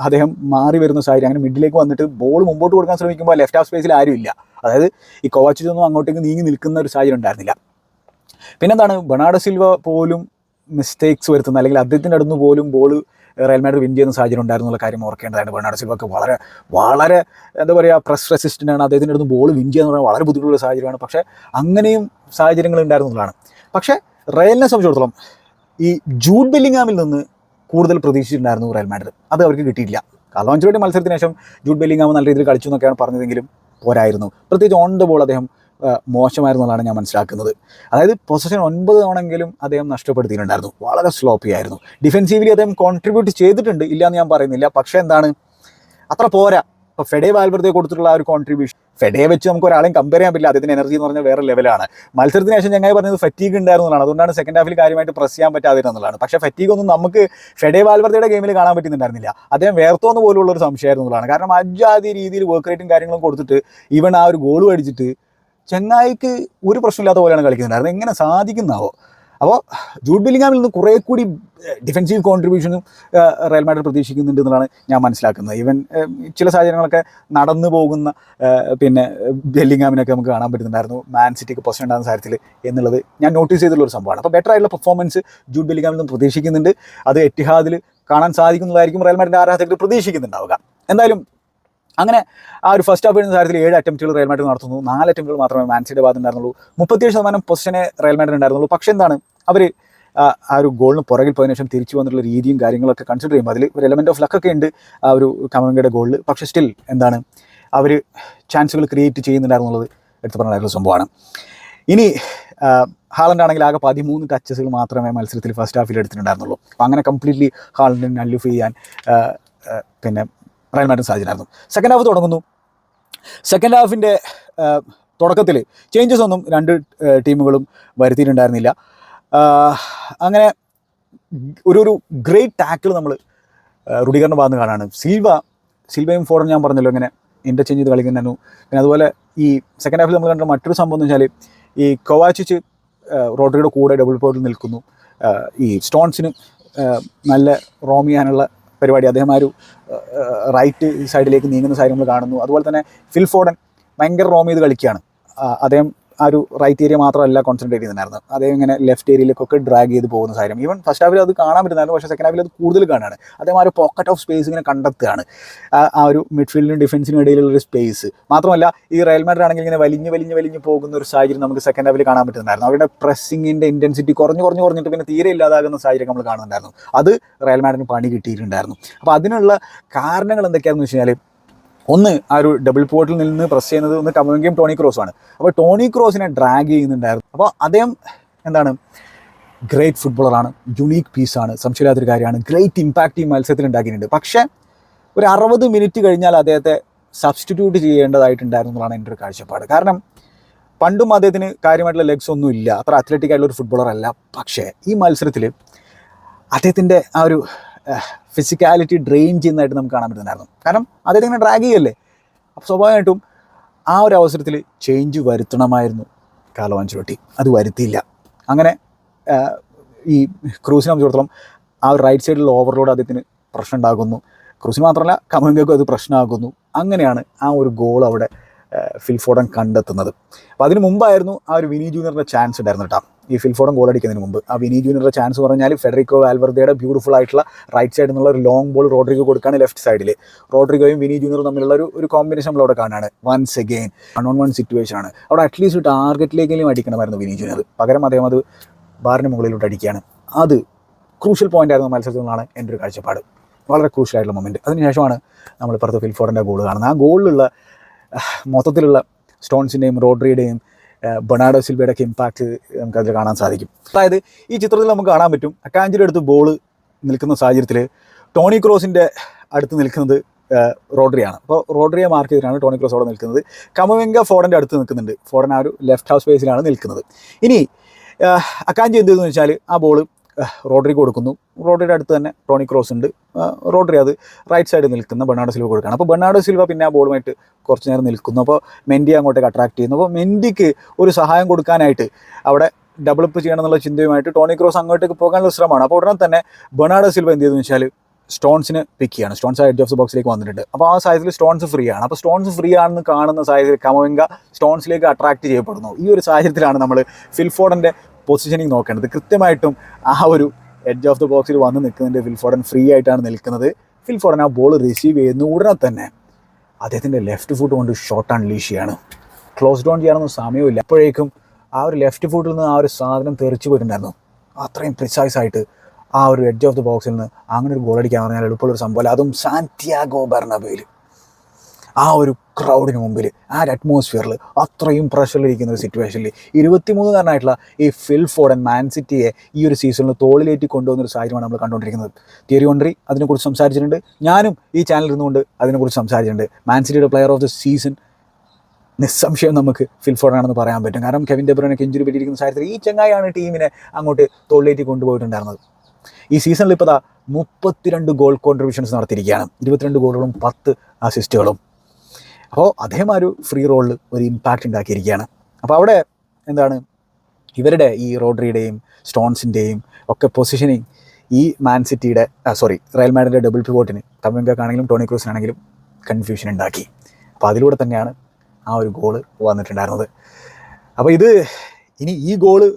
അദ്ദേഹം മാറി വരുന്ന സാഹചര്യം. അങ്ങനെ മിഡിലേക്ക് വന്നിട്ട് ബോൾ മുമ്പോട്ട് കൊടുക്കാൻ ശ്രമിക്കുമ്പോൾ ലെഫ്റ്റ് ഹാഫ് സ്പേസിൽ ആരുമില്ല. അതായത് ഈ കൊവാച്ചിച്ചൊന്നും അങ്ങോട്ടേക്ക് നീങ്ങി നിൽക്കുന്ന ഒരു സാഹചര്യം ഉണ്ടായിരുന്നില്ല. പിന്നെന്താണ്, ബെർണാർഡോ സിൽവ പോലും മിസ്റ്റേക്സ് വരുത്തുന്ന, അല്ലെങ്കിൽ അദ്ദേഹത്തിൻ്റെ അടുത്ത് പോലും ബോൾ റയൽ മാഡ്രിഡ് വിൻ ചെയ്യുന്ന സാഹചര്യം ഉണ്ടായിരുന്നുള്ള കാര്യം ഓർക്കേണ്ടതാണ്. ബെർണാർഡോ സിൽവക്ക് വളരെ എന്താ പറയുക പ്രസ് റെസിസ്റ്റൻ്റ് ആണ്. അദ്ദേഹത്തിൻ്റെ അടുത്ത് ബോൾ വിൻ ചെയ്യുക എന്ന് പറഞ്ഞാൽ വളരെ ബുദ്ധിമുട്ടുള്ള സാഹചര്യമാണ്. പക്ഷേ അങ്ങനെയും സാഹചര്യങ്ങൾ ഉണ്ടായിരുന്നതാണ്. പക്ഷേ റയലിനെ സംബന്ധിച്ചിടത്തോളം ഈ ജൂഡ് ബെല്ലിംഗാമിൽ നിന്ന് കൂടുതൽ പ്രതീക്ഷിച്ചിട്ടുണ്ടായിരുന്നു റയൽ മാഡ്രിഡ്. അത് അവർക്ക് കിട്ടിയില്ല. കാർലോ ആഞ്ചലോട്ടി മത്സരത്തിന് ശേഷം ജൂഡ് ബെല്ലിംഗാം നല്ല രീതിയിൽ കളിച്ചു എന്നൊക്കെയാണ് പറഞ്ഞതെങ്കിലും പോരായിരുന്നു. പ്രത്യേകിച്ച് ഓൺ ദ ബോൾ അദ്ദേഹം മോശമായിരുന്നു എന്നാണ് ഞാൻ മനസ്സിലാക്കുന്നത്. അതായത് പൊസിഷൻ 9 തവണെങ്കിലും അദ്ദേഹം നഷ്ടപ്പെടുത്തിയിട്ടുണ്ടായിരുന്നു. വളരെ സ്ലോപ്പി ആയിരുന്നു. ഡിഫെൻസീവ്ലി അദ്ദേഹം കോൺട്രിബ്യൂട്ട് ചെയ്തിട്ടുണ്ട്, ഇല്ല എന്ന് ഞാൻ പറയുന്നില്ല. പക്ഷേ എന്താണ്, അത്ര പോരാ. ഇപ്പോൾ ഫെഡെ വാൽവെർദെ കൊടുത്തിട്ടുള്ള ആ ഒരു കോൺട്രിബ്യൂഷൻ, ഫെഡയെ വെച്ച് നമുക്ക് ഒരാളെയും കമ്പയർ ചെയ്യാൻ പറ്റില്ല. അദ്ദേഹത്തിൻ്റെ എനർജി എന്ന് പറഞ്ഞാൽ വേറെ ലെവലാണ്. മത്സരത്തിന് ശേഷം ഞങ്ങൾ പറഞ്ഞത് ഫറ്റീഗ് ഉണ്ടായിരുന്നതാണ്. അതുകൊണ്ടാണ് സെക്കൻഡ് ഹാഫിൽ കാര്യമായിട്ട് പ്രസ് ചെയ്യാൻ പറ്റാതിരുന്നതാണ്. പക്ഷേ ഫറ്റീഗ് ഒന്നും നമുക്ക് ഫെഡെ വാൽവെർദയുടെ ഗെയിമിൽ കാണാൻ പറ്റുന്നുണ്ടായിരുന്നില്ല. അദ്ദേഹം വേർത്തോന്ന് പോലുള്ള ഒരു സംശയമായിരുന്നതാണ്. കാരണം അജാതി രീതിയിൽ വർക്ക് റേറ്റും കാര്യങ്ങളും കൊടുത്തിട്ട് ഈവൻ ആ ഒരു ഗോൾ അടിച്ചിട്ട് ചെങ്ങായിക്ക് ഒരു പ്രശ്നമില്ലാത്ത പോലെയാണ് കളിക്കുന്നുണ്ടായിരുന്നത്. എങ്ങനെ സാധിക്കുന്നാവോ? അപ്പോൾ ജൂഡ് ബെല്ലിംഗാമിൽ നിന്ന് കുറേ കൂടി ഡിഫെൻസീവ് കോൺട്രിബ്യൂഷനും റയൽ മാഡ്രിഡ് പ്രതീക്ഷിക്കുന്നുണ്ട് എന്നുള്ളതാണ് ഞാൻ മനസ്സിലാക്കുന്നത്. ഈവൻ ചില സാഹചര്യങ്ങളൊക്കെ നടന്നു പോകുന്ന പിന്നെ ബെല്ലിംഗാമിനൊക്കെ നമുക്ക് കാണാൻ പറ്റുന്നുണ്ടായിരുന്നു മാൻ സിറ്റിക്ക് പൊസിഷൻ ഉണ്ടാകുന്ന കാര്യത്തിൽ എന്നുള്ളത് ഞാൻ നോട്ടീസ് ചെയ്തിട്ടുള്ളൊരു സംഭവമാണ്. അപ്പോൾ ബെറ്റർ ആയിട്ടുള്ള പെർഫോമൻസ് ജൂഡ് ബെല്ലിംഗാമിൽ നിന്ന് പ്രതീക്ഷിക്കുന്നുണ്ട്. അത് എറ്റിഹാദിൽ കാണാൻ സാധിക്കുന്നതായിരിക്കും റയൽ മാഡ്രിഡ് ആരാധകർ പ്രതീക്ഷിക്കുന്നുണ്ടാവുക. എന്തായാലും അങ്ങനെ ആ ഒരു ഫസ്റ്റ് ഹാഫ് വരുന്ന കാര്യത്തിൽ 7 അറ്റംപ്റ്റുകൾ റയൽ മാഡ്രിഡ് നടത്തുന്നു. 4 അറ്റംപ്റ്റുകൾ മാത്രമേ മാൻ സിറ്റിയുടെ ഭാഗത്ത് ഉണ്ടായിരുന്നുള്ളൂ. 37% പൊസിഷനെ റയൽ മാഡ്രിഡ് ഉണ്ടായിരുന്നുള്ളൂ. പക്ഷേ എന്താണ് അവർ ആ ഒരു ഗോളിന് പുറകിൽ പോയതിനു ശേഷം തിരിച്ചു വന്നിട്ടുള്ള രീതിയും കാര്യങ്ങളൊക്കെ കൺസിഡർ ചെയ്യുമ്പോൾ അതിൽ ഒരു എലമെൻറ്റ് ഓഫ് ലക്കൊക്കെ ഉണ്ട് ആ ഒരു കമവിംഗയുടെ ഗോളിൽ. പക്ഷേ സ്റ്റിൽ എന്താണ് അവർ ചാൻസുകൾ ക്രിയേറ്റ് ചെയ്യുന്നുണ്ടായിരുന്നുള്ളത് എടുത്ത് പറഞ്ഞായിട്ടുള്ള സംഭവമാണ്. ഇനി ഹാളണ്ട് ആണെങ്കിൽ ആകെ 13 ടച്ചസുകൾ മാത്രമേ മത്സരത്തിൽ ഫസ്റ്റ് ഹാഫിൽ എടുത്തിട്ടുണ്ടായിരുന്നുള്ളൂ. അപ്പോൾ അങ്ങനെ കംപ്ലീറ്റ്ലി ഹാളണ്ടിനെ നല്ലുഫ് ചെയ്യാൻ പിന്നെ റയൽ മാഡ്രിഡ് സാധിച്ചിട്ടുണ്ടായിരുന്നു. സെക്കൻഡ് ഹാഫ് തുടങ്ങുന്നു. സെക്കൻഡ് ഹാഫിൻ്റെ തുടക്കത്തിൽ ചേഞ്ചസ് ഒന്നും രണ്ട് ടീമുകളും വരുത്തിയിട്ടുണ്ടായിരുന്നില്ല. അങ്ങനെ ഒരു ഗ്രേറ്റ് ടാക്കിൾ നമ്മൾ റുഡിഗറിൻ്റെ ഭാഗത്ത് കാണാണ്. സിൽവയും ഫോഡൻ ഞാൻ പറഞ്ഞല്ലോ ഇങ്ങനെ ഇൻ്റർചേഞ്ച് ചെയ്ത് കളിക്കുന്നുണ്ടായിരുന്നു. പിന്നെ അതുപോലെ ഈ സെക്കൻഡ് ഹാഫിൽ നമ്മൾ കണ്ട മറ്റൊരു സംഭവം എന്ന് വെച്ചാൽ ഈ കൊവാച്ചിച്ച് റോഡ്രിയുടെ കൂടെ ഡബിൾ പോയിന്റിൽ നിൽക്കുന്നു. ഈ സ്റ്റോൺസിന് നല്ല റോം ചെയ്യാനുള്ള പരിപാടി, അദ്ദേഹം ആ ഒരു റൈറ്റ് സൈഡിലേക്ക് നീങ്ങുന്ന സാഹചര്യം നമ്മൾ കാണുന്നു. അതുപോലെ തന്നെ ഫിൽ ഫോഡൻ ഭയങ്കര റോം ചെയ്ത് കളിക്കുകയാണ്. അദ്ദേഹം ആ ഒരു റൈറ്റ് ഏരിയ മാത്രമല്ല കോൺസെൻട്രേറ്റ് ചെയ്യുന്നുണ്ടായിരുന്നു, അദ്ദേഹം ഇങ്ങനെ ലെഫ്റ്റ് ഏരിയയിലേക്കൊക്കെ ഡ്രാഗ് ചെയ്ത് പോകുന്ന സാഹചര്യം. ഈവൻ ഫസ്റ്റ് ഹാഫിൽ അത് കാണാൻ പറ്റുന്നതായിരുന്നു, പക്ഷേ സെക്കൻഡ് ഹാഫിൽ അത് കൂടുതൽ കാണുകയാണ്. അദ്ദേഹം ആ ഒരു പോക്കറ്റ് ഓഫ് സ്പേസ് ഇങ്ങനെ കണ്ടെത്തുകയാണ്, ആ ഒരു മിഡ്ഫീൽഡിനും ഡിഫൻസിനും ഇടയിലുള്ളൊരു സ്പേസ്. മാത്രമല്ല ഈ റയൽ മാഡ്രിഡ് ആണെങ്കിൽ ഇങ്ങനെ വലിഞ്ഞ് പോകുന്ന ഒരു സാഹചര്യം നമുക്ക് സെക്കൻഡ് ഹാഫിൽ കാണാൻ പറ്റുന്നുണ്ടായിരുന്നു. അവരുടെ പ്രസ്സിങ്ങിൻ്റെ ഇൻറ്റൻസിറ്റി കുറഞ്ഞിട്ട് പിന്നെ തീരെ ഇല്ലാതാകുന്ന സാഹചര്യം നമ്മൾ കാണുന്നുണ്ടായിരുന്നു. അത് റയൽ മാഡ്രിഡിന് പണി കിട്ടിയിട്ടുണ്ടായിരുന്നു. അപ്പോൾ അതിനുള്ള കാരണങ്ങൾ എന്തൊക്കെയാണെന്ന് വെച്ച് കഴിഞ്ഞാൽ, ഒന്ന് ആ ഒരു ഡബിൾ പോർട്ടിൽ നിന്ന് പ്രസ് ചെയ്യുന്നത് ഒന്ന് കമവിംഗയും ടോണി ക്രോസുമാണ്. അപ്പോൾ ടോണി ക്രോസിനെ ഡ്രാഗ് ചെയ്യുന്നുണ്ടായിരുന്നു. അപ്പോൾ അദ്ദേഹം എന്താണ് ഗ്രേറ്റ് ഫുട്ബോളറാണ്, യുണീക്ക് പീസാണ്, സംശയമില്ലാത്തൊരു കാര്യമാണ്, ഗ്രേറ്റ് ഇമ്പാക്റ്റ് ഈ മത്സരത്തിൽ ഉണ്ടാക്കിയിട്ടുണ്ട്. പക്ഷേ ഒരു 60 മിനിറ്റ് കഴിഞ്ഞാൽ അദ്ദേഹത്തെ സബ്സ്റ്റിറ്റ്യൂട്ട് ചെയ്യേണ്ടതായിട്ടുണ്ടായിരുന്നു എന്നുള്ളതാണ് എൻ്റെ ഒരു കാഴ്ചപ്പാട്. കാരണം പണ്ടും അദ്ദേഹത്തിന് കാര്യമായിട്ടുള്ള ലെഗ്സ് ഒന്നും ഇല്ല, അത്ര അത്ലറ്റിക് ആയിട്ടുള്ള ഒരു ഫുട്ബോളർ അല്ല. പക്ഷേ ഈ മത്സരത്തിൽ അദ്ദേഹത്തിൻ്റെ ആ ഒരു ഫിസിക്കാലിറ്റി ഡ്രെയിൻ ചെയ്യുന്നതായിട്ട് നമുക്ക് കാണാൻ പറ്റുന്നുണ്ടായിരുന്നു. കാരണം അദ്ദേഹം ഇങ്ങനെ ഡ്രാഗ് ചെയ്യല്ലേ. അപ്പോൾ സ്വാഭാവികമായിട്ടും ആ ഒരു അവസരത്തിൽ ചേഞ്ച് വരുത്തണമായിരുന്നു കാർലോ ആൻചെലോട്ടി. അത് വരുത്തിയില്ല. അങ്ങനെ ഈ ക്രൂസിനെ സംബന്ധിച്ചിടത്തോളം ആ ഒരു റൈറ്റ് സൈഡിലുള്ള ഓവർലോഡ് അദ്ദേഹത്തിന് പ്രശ്നം ഉണ്ടാകുന്നു. ക്രൂസിന് മാത്രമല്ല കമവിംഗയ്ക്കും അത് പ്രശ്നമാകുന്നു. അങ്ങനെയാണ് ആ ഒരു ഗോൾ അവിടെ ഫിൽ ഫോഡൻ കണ്ടെത്തുന്നത്. അപ്പോൾ അതിന് മുമ്പായിരുന്നു ആ ഒരു വിനി ജൂനിയറിൻ്റെ ചാൻസ് ഉണ്ടായിരുന്നു കേട്ടോ. ഈ ഫിൽ ഫോഡൻ ഗോൾ അടിക്കുന്നതിന് മുമ്പ് ആ വിനി ജൂനിയറുടെ ചാൻസ് പറഞ്ഞാൽ ഫെഡറിക്കോ വാൽവർദയുടെ ബ്യൂട്ടിഫുൾ ആയിട്ടുള്ള റൈറ്റ് സൈഡിൽ നിന്നുള്ള ഒരു ലോങ് ബോൾ റോഡ്രിഗോ കൊടുക്കുകയാണ് ലെഫ്റ്റ് സൈഡിൽ. റോഡ്രിഗോയും വിനി ജൂനിയറും തമ്മിലുള്ള ഒരു കോമ്പിനേഷൻ നമ്മളവിടെ കാണാണ്. വൺസ് അഗെയിൻ 1-on-1 സിറ്റുവേഷൻ ആണ്. അവിടെ അറ്റ്ലീസ്റ്റ് ടാർഗറ്റിലേക്കെങ്കിലും അടിക്കണമായിരുന്നു വിനി ജൂനിയർ. പകരം അദ്ദേഹം അത് ബാറിന് മുകളിലോട്ട് അടിക്കുകയാണ്. അത് ക്രൂഷ്യൽ പോയിന്റ് ആയിരുന്നു മത്സരത്തിൽ നിന്നാണ് എൻ്റെ ഒരു കാഴ്ചപ്പാട്. വളരെ ക്രൂഷ്യൽ ആയിട്ടുള്ള മൊമെൻറ്റ്. അതിനുശേഷമാണ് നമ്മൾ ഇപ്പുറത്ത് ഫിൽ ഫോഡൻ്റെ ഗോൾ കാണുന്നത്. ആ ഗോളിലുള്ള മൊത്തത്തിലുള്ള സ്റ്റോൺസിൻ്റെയും റോഡ്രിയുടെയും ബെർണാർഡോ സിൽവയുടെ ഒക്കെ ഇമ്പാക്റ്റ് നമുക്കതിൽ കാണാൻ സാധിക്കും. അതായത് ഈ ചിത്രത്തിൽ നമുക്ക് കാണാൻ പറ്റും അക്കാഞ്ചിയുടെ അടുത്ത് ബോൾ നിൽക്കുന്ന സാഹചര്യത്തിൽ ടോണി ക്രോസിൻ്റെ അടുത്ത് നിൽക്കുന്നത് റോഡ്രിയാണ്. അപ്പോൾ റോഡ്രിയെ മാർക്ക് ചെയ്തിട്ടാണ് ടോണി ക്രോസ് അവിടെ നിൽക്കുന്നത്. കമവിംഗ ഫോഡൻ്റെ അടുത്ത് നിൽക്കുന്നുണ്ട്. ഫോഡൻ ആ ഒരു ലെഫ്റ്റ് ഹാഫ് സ്പേസിലാണ് നിൽക്കുന്നത്. ഇനി അക്കാഞ്ചി എന്ത് ചെയ്തെന്ന് വെച്ചാൽ ആ ബോൾ റോഡ്രിക്ക് കൊടുക്കുന്നു. റോഡ്രിയുടെ അടുത്ത് തന്നെ ടോണി ക്രോസ് ഉണ്ട്. റോഡ്രി അത് റൈറ്റ് സൈഡിൽ നിൽക്കുന്ന ബെർണാർഡോ സിൽവ കൊടുക്കുകയാണ്. അപ്പോൾ ബെർണാർഡോ സിൽവ പിന്നെ ആ ബോളുമായിട്ട് കുറച്ച് നേരം നിൽക്കുന്നു. അപ്പോൾ മെൻഡി അങ്ങോട്ടേക്ക് അട്രാക്ട് ചെയ്യുന്നു. അപ്പോൾ മെൻഡിക്ക് ഒരു സഹായം കൊടുക്കാനായിട്ട് അവിടെ ഡബിൾ അപ്പ് ചെയ്യണം എന്നുള്ള ചിന്തയുമായിട്ട് ടോണി ക്രോസ് അങ്ങോട്ടേക്ക് പോകാനുള്ള ശ്രമമാണ്. അപ്പോൾ ഉടനെ തന്നെ ബെർണാർഡോ സിൽവ എന്ത് ചെയ്തെന്ന് വെച്ചാൽ സ്റ്റോൺസിന് പിക്ക് ചെയ്യാണ്. സ്റ്റോൺസ് എഡ്ജ് ഓഫ് ദ ബോക്സിലേക്ക് വന്നിട്ടുണ്ട്. അപ്പോൾ ആ സാഹചര്യത്തിൽ സ്റ്റോൺസ് ഫ്രീ ആണ്. അപ്പോൾ സ്റ്റോൺസ് ഫ്രീ ആണെന്ന് കാണുന്ന സാഹചര്യത്തിൽ കമവിംഗ സ്റ്റോൺസിലേക്ക് അട്രാക്ട് ചെയ്യപ്പെടുന്നു. ഈ ഒരു സാഹചര്യത്തിലാണ് നമ്മൾ ഫിൽ ഫോഡൻ്റെ പൊസിഷനിങ് നോക്കേണ്ടത്. കൃത്യമായിട്ടും ആ ഒരു എഡ്ജ് ഓഫ് ദ ബോക്സിൽ വന്ന് നിൽക്കുന്നുണ്ട്. ഫിൽ ഫോഡൻ ഫ്രീ ആയിട്ടാണ് നിൽക്കുന്നത്. ഫിൽ ഫോഡൻ ആ ബോൾ റിസീവ് ചെയ്യുന്ന ഉടനെ തന്നെ അദ്ദേഹത്തിൻ്റെ ലെഫ്റ്റ് ഫുട്ട് കൊണ്ട് ഷോട്ട് അൺലീഷ് ചെയ്യാണ്. ക്ലോസ് ഡൗൺ ചെയ്യാനൊന്നും സമയമില്ല. അപ്പോഴേക്കും ആ ഒരു ലെഫ്റ്റ് ഫുട്ടിൽ നിന്ന് ആ ഒരു സാധനം തെറിച്ച് പോയിട്ടുണ്ടായിരുന്നു. അത്രയും പ്രിസൈസ് ആയിട്ട് ആ ഒരു എഡ്ജ് ഓഫ് ദ ബോക്സിൽ നിന്ന് അങ്ങനെ ഒരു ഗോൾ അടിക്കാൻ പറഞ്ഞാൽ എളുപ്പമുള്ളൊരു സംഭവമല്ല. അതും സാന്റിയാഗോ ബെർണബേയിൽ ആ ഒരു ക്രൗഡിന് മുമ്പിൽ ആ ഒരു അറ്റ്മോസ്ഫിയറിൽ അത്രയും പ്രഷറിലിരിക്കുന്ന ഒരു സിറ്റുവേഷനിൽ 23-കാരനായിട്ടുള്ള ഈ ഫിൽ ഫോഡൻ മാൻ സിറ്റിയെ ഈ ഒരു സീസണിൽ തോളിലേറ്റി കൊണ്ടുവന്നൊരു സാഹചര്യമാണ് നമ്മൾ കണ്ടുകൊണ്ടിരിക്കുന്നത്. തിയറി ഓൺറി അതിനെക്കുറിച്ച് സംസാരിച്ചിട്ടുണ്ട്. ഞാനും ഈ ചാനലിൽ ഇരുന്നുകൊണ്ട് അതിനെക്കുറിച്ച് സംസാരിച്ചിട്ടുണ്ട്. മാൻ സിറ്റിയുടെ പ്ലെയർ ഓഫ് ദ സീസൺ നിസ്സംശയം നമുക്ക് ഫിൽ ഫോഡൻ ആണെന്ന് പറയാൻ പറ്റും. കാരണം കെവിൻ ഡെ ബ്രൂയ്നൊക്കെ ഇഞ്ചുറി പറ്റിയിരിക്കുന്ന സാഹചര്യത്തിൽ ഈ ചങ്ങായാണ് ടീമിനെ അങ്ങോട്ട് തോളിലേറ്റി കൊണ്ടുപോയിട്ടുണ്ടായിരുന്നത്. ഈ സീസണിൽ ഇപ്പോൾ 32 ഗോൾ കോൺട്രിബ്യൂഷൻസ് നടത്തിയിരിക്കുകയാണ്. 22 ഗോളുകളും 10 അസിസ്റ്റുകളും. അപ്പോൾ അദ്ദേഹം ആ ഒരു ഫ്രീ റോളിൽ ഒരു ഇമ്പാക്റ്റ് ഉണ്ടാക്കിയിരിക്കുകയാണ്. അപ്പോൾ അവിടെ എന്താണ് ഇവരുടെ ഈ റോഡ്രിയുടെയും സ്റ്റോൺസിൻ്റെയും ഒക്കെ പൊസിഷനിങ് ഈ മാൻ സിറ്റിയുടെ റയൽ മാഡ്രിഡിൻ്റെ ഡബിൾ പിവോട്ടിന് കമവിംഗക്കാണെങ്കിലും ടോണി ക്രൂസിനാണെങ്കിലും കൺഫ്യൂഷൻ ഉണ്ടാക്കി. അപ്പോൾ അതിലൂടെ തന്നെയാണ് ആ ഒരു ഗോള് വന്നിട്ടുണ്ടായിരുന്നത്. അപ്പോൾ ഇത് ഇനി ഈ ഗോള്